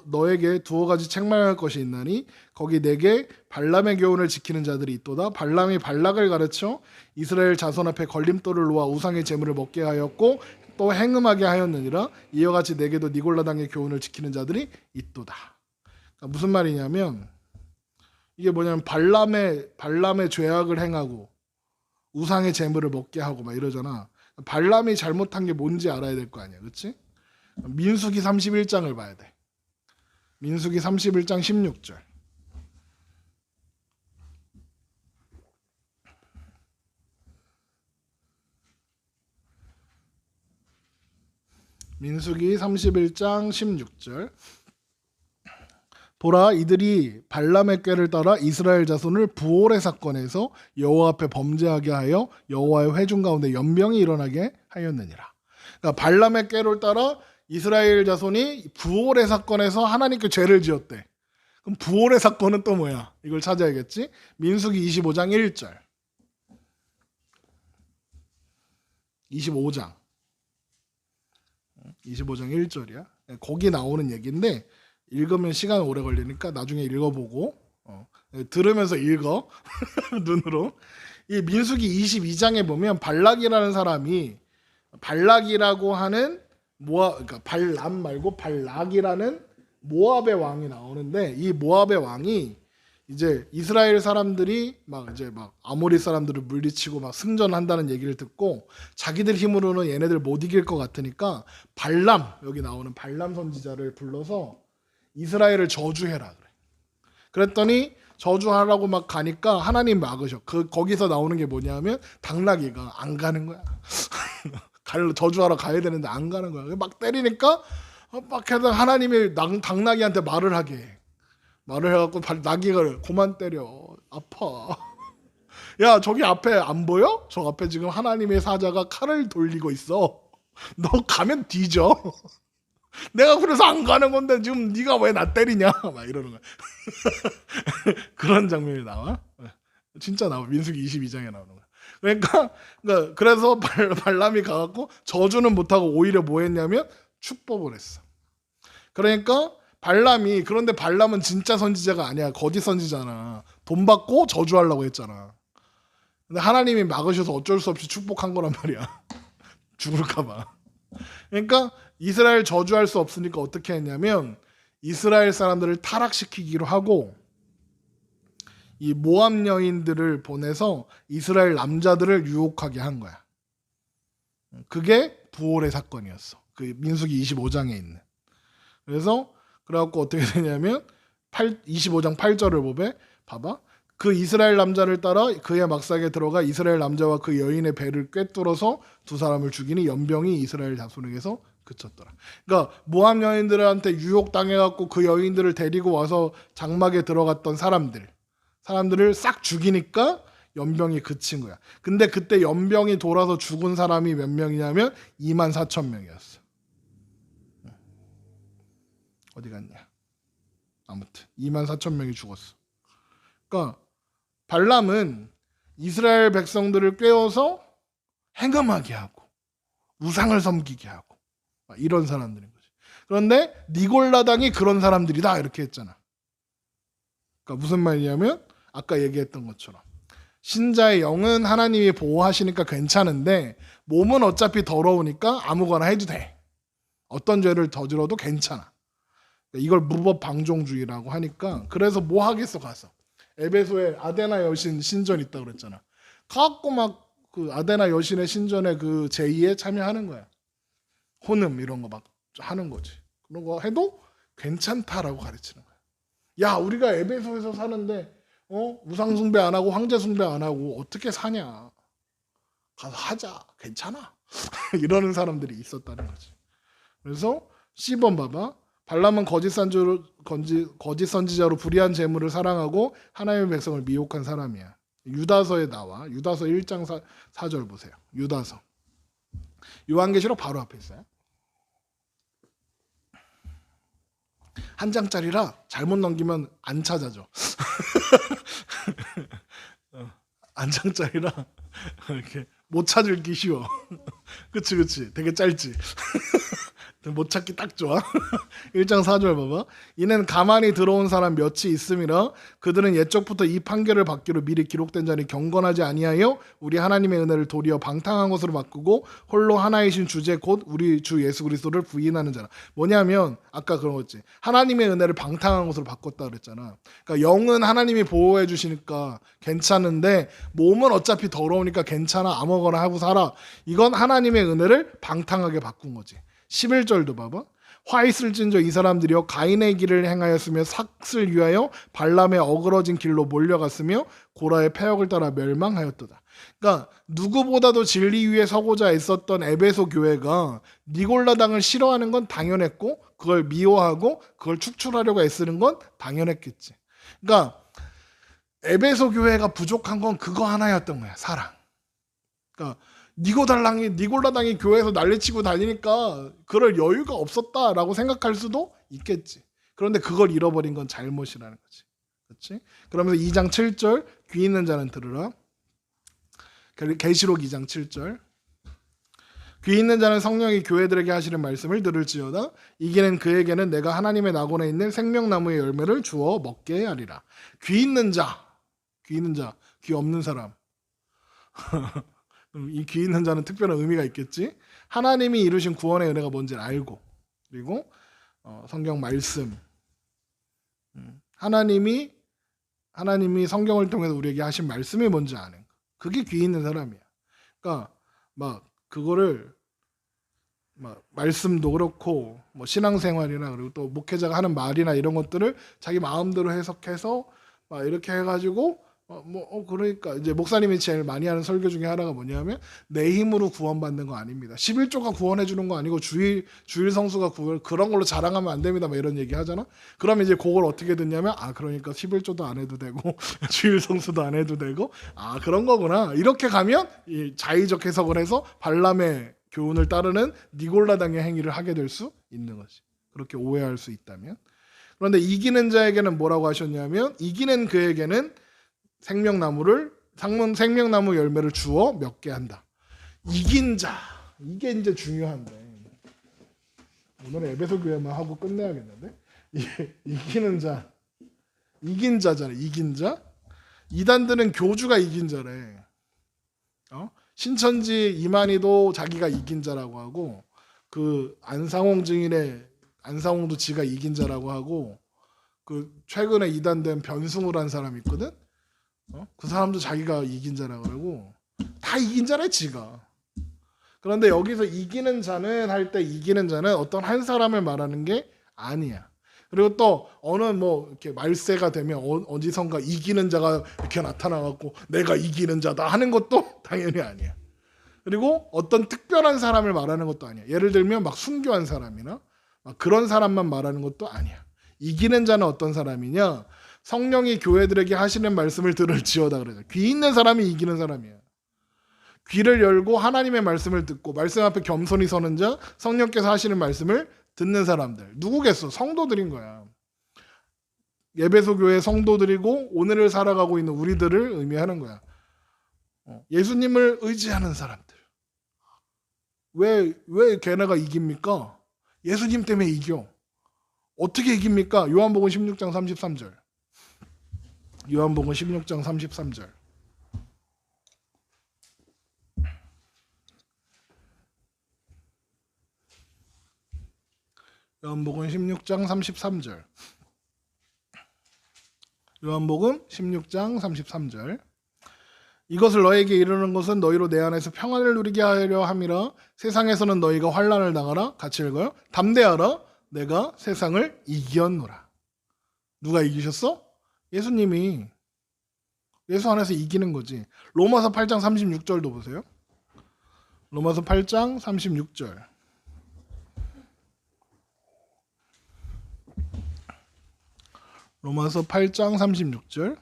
너에게 두어 가지 책망할 것이 있나니 거기 내게 발람의 교훈을 지키는 자들이 있도다. 발람이 발락을 가르쳐 이스라엘 자손 앞에 걸림돌을 놓아 우상의 재물을 먹게 하였고 또 행음하게 하였느니라. 이와 같이 내게도 니골라당의 교훈을 지키는 자들이 있도다. 그러니까 무슨 말이냐면 이게 뭐냐면 발람의 죄악을 행하고 우상의 재물을 먹게 하고 막 이러잖아. 발람이 잘못한 게 뭔지 알아야 될 거 아니야, 그렇지? 민수기 31장을 봐야 돼. 민수기 31장 16절. 민수기 31장 16절. 보라, 이들이 발람의 꾀를 따라 이스라엘 자손을 부올의 사건에서 여호와 앞에 범죄하게 하여 여호와의 회중 가운데 연병이 일어나게 하였느니라. 그러니까 발람의 꾀를 따라 이스라엘 자손이 부올의 사건에서 하나님께 죄를 지었대. 그럼 부올의 사건은 또 뭐야? 이걸 찾아야겠지? 민수기 25장 1절. 25장 1절이야. 거기 나오는 얘기인데 읽으면 시간 오래 걸리니까 나중에 읽어보고 들으면서 읽어. 눈으로. 이 민수기 22장에 보면 발락이라는 사람이 발락이라고 하는 그러니까 발람 말고 발락이라는 모압의 왕이 나오는데, 이 모압의 왕이 이제 이스라엘 사람들이 막 아모리 사람들을 물리치고 막 승전한다는 얘기를 듣고 자기들 힘으로는 얘네들 못 이길 것 같으니까 여기 나오는 발람 선지자를 불러서 이스라엘을 저주해라 그래. 그랬더니 저주하라고 막 가니까 하나님 막으셔. 거기서 나오는 게 뭐냐면 당나귀가 안 가는 거야. 저주하러 가야 되는데 안 가는 거야. 막 때리니까 막 해서 하나님이 당나귀한테 말을 하게 해. 말을 해갖고 나귀가 그만 때려. 아파. 야, 저기 앞에 안 보여? 저 앞에 지금 하나님의 사자가 칼을 돌리고 있어. 너 가면 뒤져. 내가 그래서 안 가는 건데 지금 네가 왜 나 때리냐? 막 이러는 거야. 그런 장면이 나와. 진짜 나와. 민수기 22장에 나오는 거야. 그러니까 그래서 발람이 가갖고 저주는 못하고 오히려 뭐 했냐면 축복을 했어. 그러니까 그런데 발람은 진짜 선지자가 아니야. 거짓 선지자잖아. 돈 받고 저주하려고 했잖아. 근데 하나님이 막으셔서 어쩔 수 없이 축복한 거란 말이야. 죽을까 봐. 그러니까 이스라엘 저주할 수 없으니까 어떻게 했냐면 이스라엘 사람들을 타락시키기로 하고 이 모압 여인들을 보내서 이스라엘 남자들을 유혹하게 한 거야. 그게 부올의 사건이었어. 그 민수기 25장에 있는. 그래갖고 어떻게 되냐면 25장 8절을 봐봐. 그 이스라엘 남자를 따라 그의 막상에 들어가 이스라엘 남자와 그 여인의 배를 꿰뚫어서 두 사람을 죽이니 연병이 이스라엘 자손에게서 그쳤더라. 그러니까 모압 여인들한테 유혹당해갖고 그 여인들을 데리고 와서 장막에 들어갔던 사람들을 싹 죽이니까 연병이 그친 거야. 근데 그때 연병이 돌아서 죽은 사람이 몇 명이냐면 24,000명이었어. 어디 갔냐? 아무튼 24,000명이 죽었어. 그러니까 발람은 이스라엘 백성들을 꿰어서 행음하게 하고 우상을 섬기게 하고 이런 사람들인 거지. 그런데 니골라당이 그런 사람들이다 이렇게 했잖아. 그러니까 무슨 말이냐면 아까 얘기했던 것처럼 신자의 영은 하나님이 보호하시니까 괜찮은데 몸은 어차피 더러우니까 아무거나 해도 돼. 어떤 죄를 저질러도 괜찮아. 이걸 무법방종주의라고 하니까 그래서 뭐 하겠어 가서. 에베소에 아데나 여신 신전 있다고 그랬잖아. 갖고 막 그 아데나 여신의 신전의 그 제의에 참여하는 거야. 혼음 이런 거 막 하는 거지. 그런 거 해도 괜찮다라고 가르치는 거야. 야, 우리가 에베소에서 사는데 우상 숭배 안 하고 황제 숭배 안 하고 어떻게 사냐? 가서 하자. 괜찮아. 이러는 사람들이 있었다는 거지. 그래서 C번 봐봐. 발람은 거짓 선지자로 불의한 재물을 사랑하고 하나님의 백성을 미혹한 사람이야. 유다서에 나와. 유다서 1장 4절 보세요. 유다서. 요한계시록 바로 앞에 있어요. 한 장짜리라 잘못 넘기면 안 찾아져. 한 장짜리라 이렇게 못 찾을기 쉬워. 그치. 되게 짧지. 못 찾기 딱 좋아. 1장 4절 봐봐. 이는 가만히 들어온 사람 몇이 있음이라 그들은 옛적부터 이 판결을 받기로 미리 기록된 자니 경건하지 아니하여 우리 하나님의 은혜를 도리어 방탕한 것으로 바꾸고 홀로 하나이신 주제 곧 우리 주 예수 그리스도를 부인하는 자라. 뭐냐면 아까 그런 거지. 하나님의 은혜를 방탕한 것으로 바꿨다 그랬잖아. 그러니까 영은 하나님이 보호해 주시니까 괜찮은데 몸은 어차피 더러우니까 괜찮아 아무거나 하고 살아. 이건 하나님의 은혜를 방탕하게 바꾼 거지. 11절도 봐봐. 화 있을진저 이 사람들이여 가인의 길을 행하였으며 삭을 위하여 발람의 어그러진 길로 몰려갔으며 고라의 패역을 따라 멸망하였도다. 그러니까 누구보다도 진리 위에 서고자 애썼던 에베소 교회가 니골라당을 싫어하는 건 당연했고 그걸 미워하고 그걸 축출하려고 애쓰는 건 당연했겠지. 그러니까 에베소 교회가 부족한 건 그거 하나였던 거야. 사랑. 그러니까 니골라당이 교회에서 난리치고 다니니까 그럴 여유가 없었다라고 생각할 수도 있겠지. 그런데 그걸 잃어버린 건 잘못이라는 거지. 그렇지? 그러면서 2장 7절 귀 있는 자는 들으라. 계시록 2장 7절 귀 있는 자는 성령이 교회들에게 하시는 말씀을 들을지어다. 이기는 그에게는 내가 하나님의 낙원에 있는 생명나무의 열매를 주어 먹게 하리라. 귀 있는 자, 귀 없는 사람. 이 귀 있는 자는 특별한 의미가 있겠지. 하나님이 이루신 구원의 은혜가 뭔지를 알고 그리고 성경 말씀 하나님이 성경을 통해서 우리에게 하신 말씀이 뭔지 아는 거. 그게 귀 있는 사람이야. 그러니까 막 그거를 막 말씀도 그렇고 뭐 신앙생활이나 그리고 또 목회자가 하는 말이나 이런 것들을 자기 마음대로 해석해서 막 이렇게 해가지고 그러니까 이제 목사님이 제일 많이 하는 설교 중에 하나가 뭐냐면 내 힘으로 구원받는 거 아닙니다. 11조가 구원해 주는 거 아니고 주일 성수가 그런 걸로 자랑하면 안 됩니다. 막 이런 얘기 하잖아. 그러면 이제 그걸 어떻게 듣냐면 그러니까 11조도 안 해도 되고 주일 성수도 안 해도 되고 그런 거구나. 이렇게 가면 이 자의적 해석을 해서 발람의 교훈을 따르는 니골라당의 행위를 하게 될 수 있는 거지. 그렇게 오해할 수 있다면. 그런데 이기는 자에게는 뭐라고 하셨냐면 이기는 그에게는 생명나무 열매를 주어 맺게 한다. 이긴 자, 이게 이제 중요한데 오늘 에베소 교회만 하고 끝내야겠는데 이기는 자, 이긴 자잖아. 이긴 자. 이단들은 교주가 이긴 자래. 신천지 이만희도 자기가 이긴 자라고 하고 그 안상홍 증인의 안상홍도 지가 이긴 자라고 하고 그 최근에 이단된 변승우를 한 사람이 있거든. 그 사람도 자기가 이긴 자라고 그러고 다 이긴 자래 지가. 그런데 여기서 이기는 자는 할 때 이기는 자는 어떤 한 사람을 말하는 게 아니야. 그리고 또 어느 이렇게 말세가 되면 어디선가 이기는 자가 이렇게 나타나갖고 내가 이기는 자다 하는 것도 당연히 아니야. 그리고 어떤 특별한 사람을 말하는 것도 아니야. 예를 들면 막 순교한 사람이나 막 그런 사람만 말하는 것도 아니야. 이기는 자는 어떤 사람이냐? 성령이 교회들에게 하시는 말씀을 들을지어다 그러죠. 귀 있는 사람이 이기는 사람이야. 귀를 열고 하나님의 말씀을 듣고 말씀 앞에 겸손히 서는 자, 성령께서 하시는 말씀을 듣는 사람들. 누구겠어? 성도들인 거야. 에베소 교회 성도들이고 오늘을 살아가고 있는 우리들을 의미하는 거야. 예수님을 의지하는 사람들. 왜 걔네가 이깁니까? 예수님 때문에 이겨. 어떻게 이깁니까? 요한복음 16장 33절. 요한복음 16장 33절. 요한복음 16장 33절. 요한복음 16장 33절. 이것을 너에게 이르는 것은 너희로 내 안에서 평안을 누리게 하려 함이라. 세상에서는 너희가 환난을 당하라. 같이 읽어요. 담대하라. 내가 세상을 이겼노라. 누가 이기셨어? 예수님이. 예수 안에서 이기는 거지. 로마서 8장 36절도 보세요. 로마서 8장 36절. 로마서 8장 36절.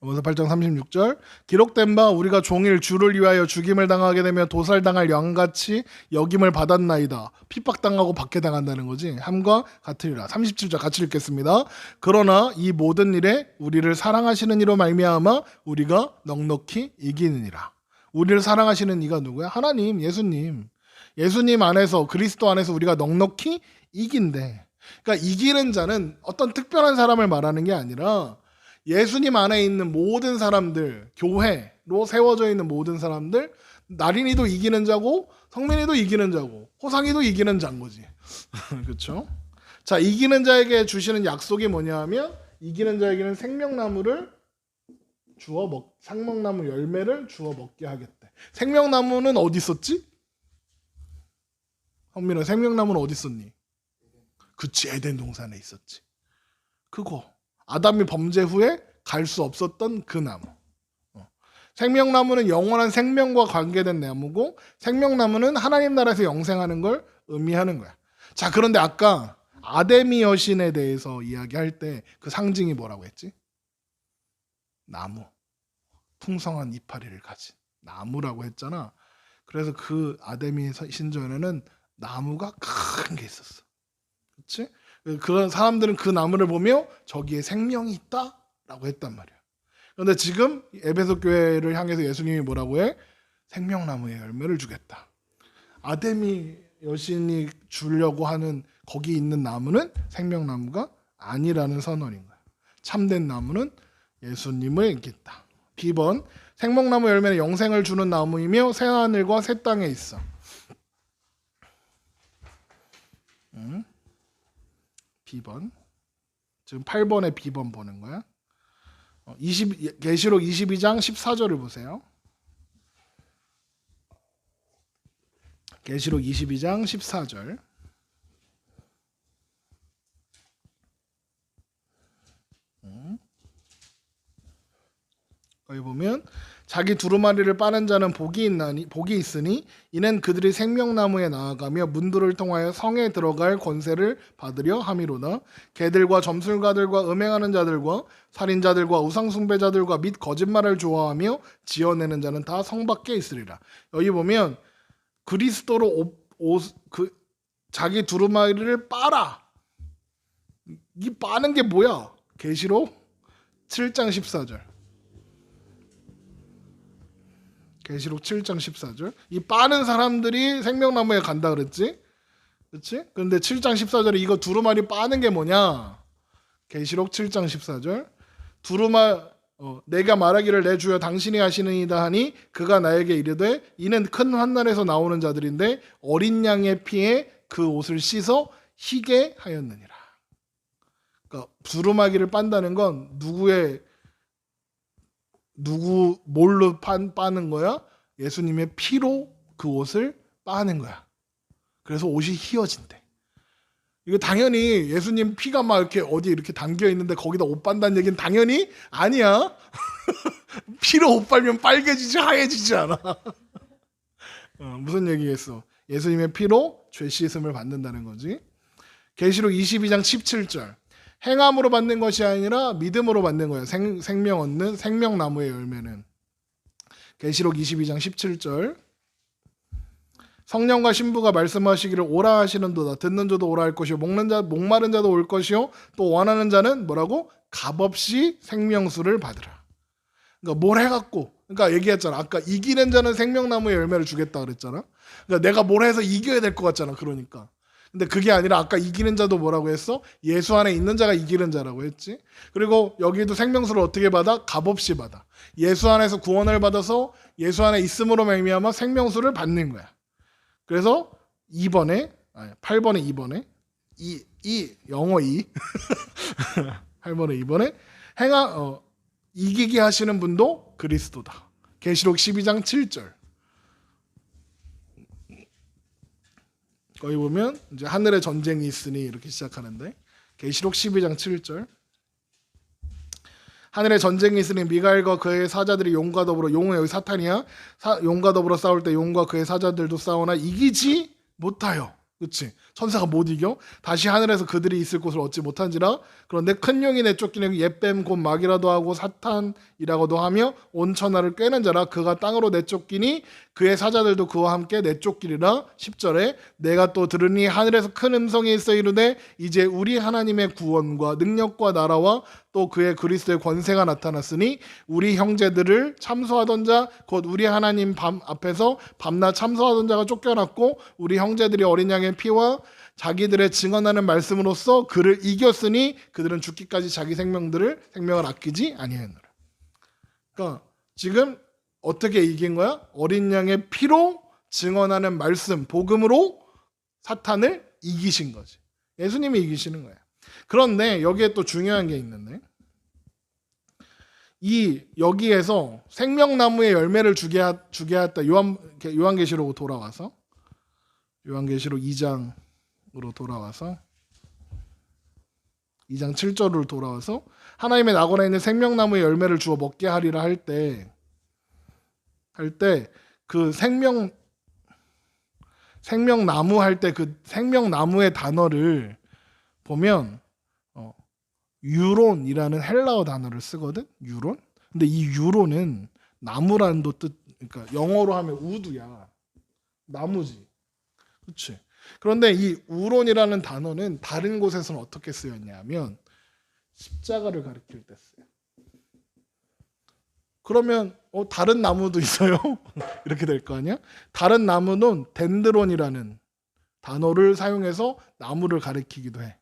로마서 8장 36절. 기록된 바 우리가 종일 주를 위하여 죽임을 당하게 되며 도살당할 양같이 여김을 받았나이다. 핍박당하고 박해당한다는 거지. 함과 같으리라. 37절 같이 읽겠습니다. 그러나 이 모든 일에 우리를 사랑하시는 이로 말미암아 우리가 넉넉히 이기느니라. 우리를 사랑하시는 이가 누구야? 하나님, 예수님. 예수님 안에서, 그리스도 안에서 우리가 넉넉히 이긴대. 그러니까 이기는 자는 어떤 특별한 사람을 말하는 게 아니라 예수님 안에 있는 모든 사람들, 교회로 세워져 있는 모든 사람들, 나린이도 이기는 자고 성민이도 이기는 자고 호상이도 이기는 자인 거지. 그렇죠? 자, 이기는 자에게 주시는 약속이 뭐냐 하면 이기는 자에게는 생명나무를 생명나무 열매를 주워 먹게 하겠대. 생명나무는 어디 있었지? 성민아, 생명나무는 어디 있었니? 그치, 에덴 동산에 있었지. 그거 아담이 범죄 후에 갈 수 없었던 그 나무. 생명나무는 영원한 생명과 관계된 나무고 생명나무는 하나님 나라에서 영생하는 걸 의미하는 거야. 자, 그런데 아까 아데미 여신에 대해서 이야기할 때 그 상징이 뭐라고 했지? 나무. 풍성한 이파리를 가진 나무라고 했잖아. 그래서 그 아데미 신전에는 나무가 큰 게 있었어. 그렇지? 그런 사람들은 그 나무를 보며 저기에 생명이 있다라고 했단 말이야. 그런데 지금 에베소 교회를 향해서 예수님이 뭐라고 해? 생명나무의 열매를 주겠다. 아데미 여신이 주려고 하는 거기 있는 나무는 생명나무가 아니라는 선언인 거야. 참된 나무는 예수님을 있겠다. B번, 생명나무 열매는 영생을 주는 나무이며 새하늘과 새 땅에 있어. B번. 지금 8번에 B번 보는 거야. 계시록 22장 14절을 보세요. 계시록 22장 14절. 여기 보면 자기 두루마리를 빠는 자는 복이 있으니 이는 그들이 생명나무에 나아가며 문들을 통하여 성에 들어갈 권세를 받으려 함이로다. 개들과 점술가들과 음행하는 자들과 살인자들과 우상숭배자들과 및 거짓말을 좋아하며 지어내는 자는 다 성 밖에 있으리라. 여기 보면 그리스도로 자기 두루마리를 빨아. 이 빠는 게 뭐야? 계시록 7장 14절. 계시록 7장 14절. 이 빠는 사람들이 생명나무에 간다 그랬지? 그렇지? 그런데 7장 14절에 이거 두루마리 빠는 게 뭐냐? 계시록 7장 14절. 내가 말하기를 내 주여 당신이 하시느니다 하니 그가 나에게 이르되 이는 큰 환난에서 나오는 자들인데 어린 양의 피에 그 옷을 씻어 희게 하였느니라. 그러니까 두루마기를 빤다는 건 뭘로 빠는 거야? 예수님의 피로 그 옷을 빠는 거야. 그래서 옷이 휘어진대. 이거 당연히 예수님 피가 막 이렇게 어디 이렇게 담겨 있는데 거기다 옷 빤다는 얘기는 당연히 아니야. 피로 옷 빨면 빨개지지 하얘지지 않아. 무슨 얘기겠어? 예수님의 피로 죄 씻음을 받는다는 거지. 계시록 22장 17절. 행함으로 받는 것이 아니라 믿음으로 받는 거예요. 생명 얻는 생명나무의 열매는. 계시록 22장 17절. 성령과 신부가 말씀하시기를 오라 하시는도다. 듣는 자도 오라 할 것이요 목마른 자도 올 것이요 또 원하는 자는 뭐라고? 값없이 생명수를 받으라. 그러니까 뭘 해갖고, 그러니까 얘기했잖아. 아까 이기는 자는 생명나무의 열매를 주겠다 그랬잖아. 그러니까 내가 뭘 해서 이겨야 될 것 같잖아. 그러니까. 근데 그게 아니라 아까 이기는 자도 뭐라고 했어? 예수 안에 있는 자가 이기는 자라고 했지. 그리고 여기도 생명수를 어떻게 받아? 값없이 받아. 예수 안에서 구원을 받아서 예수 안에 있음으로 말미암아 생명수를 받는 거야. 그래서 8번에 2번에 영어 2 8번에 2번에 이기게 하시는 분도 그리스도다. 계시록 12장 7절. 거기 보면 이제 하늘에 전쟁이 있으니 이렇게 시작하는데 계시록 12장 7절. 하늘에 전쟁이 있으니 미가엘과 그의 사자들이 용과 더불어, 용은 여기 사탄이야. 용과 더불어 싸울 때 용과 그의 사자들도 싸우나 이기지 못하여. 그렇지? 천사가 못 이겨. 다시 하늘에서 그들이 있을 곳을 얻지 못한지라. 그런데 큰 용이 내쫓기는 옛뱀 곧 마귀라도 하고 사탄이라고도 하며 온 천하를 꿰는 자라. 그가 땅으로 내쫓기니 그의 사자들도 그와 함께 내쫓기리라. 10절에 내가 또 들으니 하늘에서 큰 음성이 있어 이르되 이제 우리 하나님의 구원과 능력과 나라와 또 그의 그리스도의 권세가 나타났으니 우리 형제들을 참소하던 자 곧 우리 하나님 앞에서 밤낮 참소하던 자가 쫓겨났고 우리 형제들이 어린 양의 피와 자기들의 증언하는 말씀으로써 그를 이겼으니 그들은 죽기까지 자기 생명을 아끼지 아니하느라. 그러니까 지금 어떻게 이긴 거야? 어린 양의 피로 증언하는 말씀, 복음으로 사탄을 이기신 거지. 예수님이 이기시는 거야. 그런데 여기에 또 중요한 게 있는데 여기에서 생명나무의 열매를 주게 했다. 요한계시록 돌아와서 요한계시록 2장으로 돌아와서 2장 7절로 돌아와서 하나님의 낙원에 있는 생명나무의 열매를 주어 먹게 하리라 할 때 그 생명나무 할 때 그 생명나무의 단어를 보면 유론이라는 헬라어 단어를 쓰거든. 유론. 근데 이 유론은 나무라는 뜻, 그러니까 영어로 하면 우드야. 나무지. 그렇지. 그런데 이 우론이라는 단어는 다른 곳에서는 어떻게 쓰였냐면 십자가를 가리킬 때 써요. 그러면 다른 나무도 있어요. 이렇게 될 거 아니야? 다른 나무는 덴드론이라는 단어를 사용해서 나무를 가리키기도 해.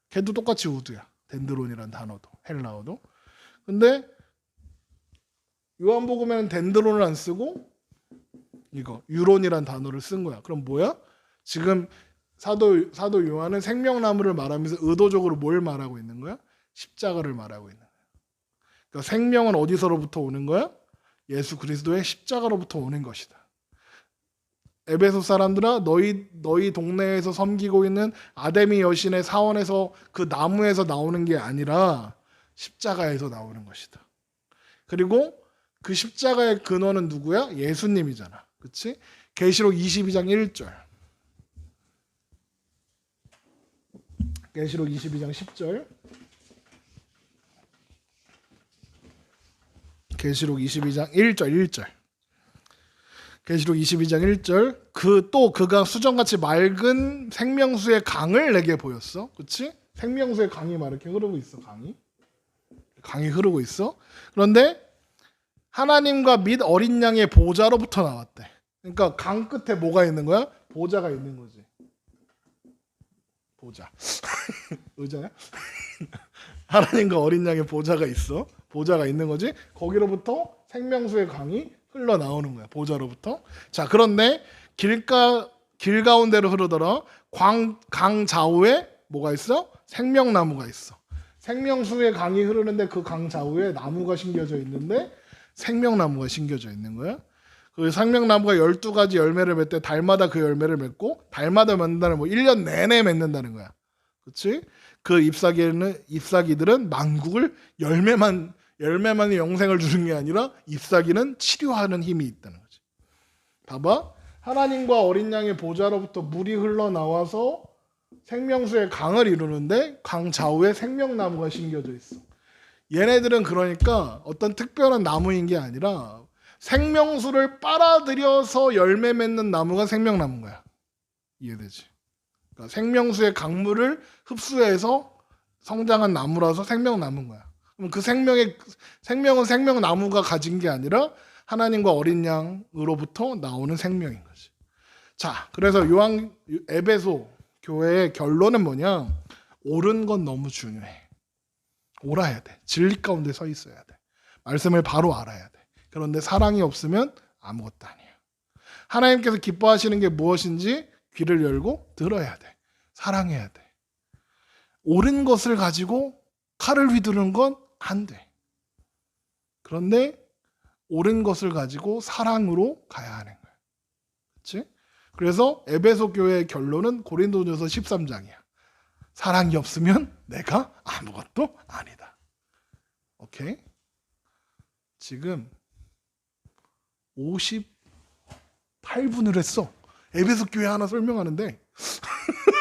걔도 똑같이 우드야. 덴드론이라는 단어도 헬라어도. 근데 요한복음에는 덴드론을 안 쓰고 이거 유론이라는 단어를 쓴 거야. 그럼 뭐야? 지금 사도 요한은 생명나무를 말하면서 의도적으로 뭘 말하고 있는 거야? 십자가를 말하고 있는 거야. 그러니까 생명은 어디서로부터 오는 거야? 예수 그리스도의 십자가로부터 오는 것이다. 에베소 사람들아 너희 동네에서 섬기고 있는 아데미 여신의 사원에서 그 나무에서 나오는 게 아니라 십자가에서 나오는 것이다. 그리고 그 십자가의 근원은 누구야? 예수님이잖아. 그렇지? 계시록 22장 1절. 계시록 22장 10절. 계시록 22장 1절. 계시록 22장 1절. 그가 수정같이 맑은 생명수의 강을 내게 보였어. 그렇지? 생명수의 강이 막 이렇게 흐르고 있어. 강이 흐르고 있어. 그런데 하나님과 및 어린 양의 보좌로부터 나왔대. 그러니까 강 끝에 뭐가 있는 거야? 보좌가 있는 거지. 보좌. 의자야? 하나님과 어린 양의 보좌가 있어. 보좌가 있는 거지. 거기로부터 생명수의 강이 흘러나오는 거야. 보좌로부터. 자, 그런데 길 가운데로 흐르더라. 강 좌우에 뭐가 있어? 생명나무가 있어. 생명수의 강이 흐르는데 그 강 좌우에 나무가 심겨져 있는데 생명나무가 심겨져 있는 거야. 그 생명나무가 12가지 열매를 맺되 달마다 그 열매를 맺고 달마다 맺는다는 1년 내내 맺는다는 거야. 그렇지? 그 잎사귀들은 만국을 열매만이 영생을 주는 게 아니라 잎사귀는 치료하는 힘이 있다는 거지. 봐봐. 하나님과 어린 양의 보좌로부터 물이 흘러나와서 생명수의 강을 이루는데 강 좌우에 생명나무가 심겨져 있어. 얘네들은 그러니까 어떤 특별한 나무인 게 아니라 생명수를 빨아들여서 열매 맺는 나무가 생명나무인 거야. 이해되지? 그러니까 생명수의 강물을 흡수해서 성장한 나무라서 생명나무인 거야. 그럼 그 생명은 생명나무가 가진 게 아니라 하나님과 어린 양으로부터 나오는 생명인 거지. 자, 그래서 에베소 교회의 결론은 뭐냐? 옳은 건 너무 중요해. 옳아야 돼. 진리 가운데 서 있어야 돼. 말씀을 바로 알아야 돼. 그런데 사랑이 없으면 아무것도 아니야. 하나님께서 기뻐하시는 게 무엇인지 귀를 열고 들어야 돼. 사랑해야 돼. 옳은 것을 가지고 칼을 휘두르는 건 안 돼. 그런데 옳은 것을 가지고 사랑으로 가야 하는 거야. 그렇지? 그래서 에베소 교회의 결론은 고린도전서 13장이야. 사랑이 없으면 내가 아무것도 아니다. 오케이? 지금 58분을 했어. 에베소 교회 하나 설명하는데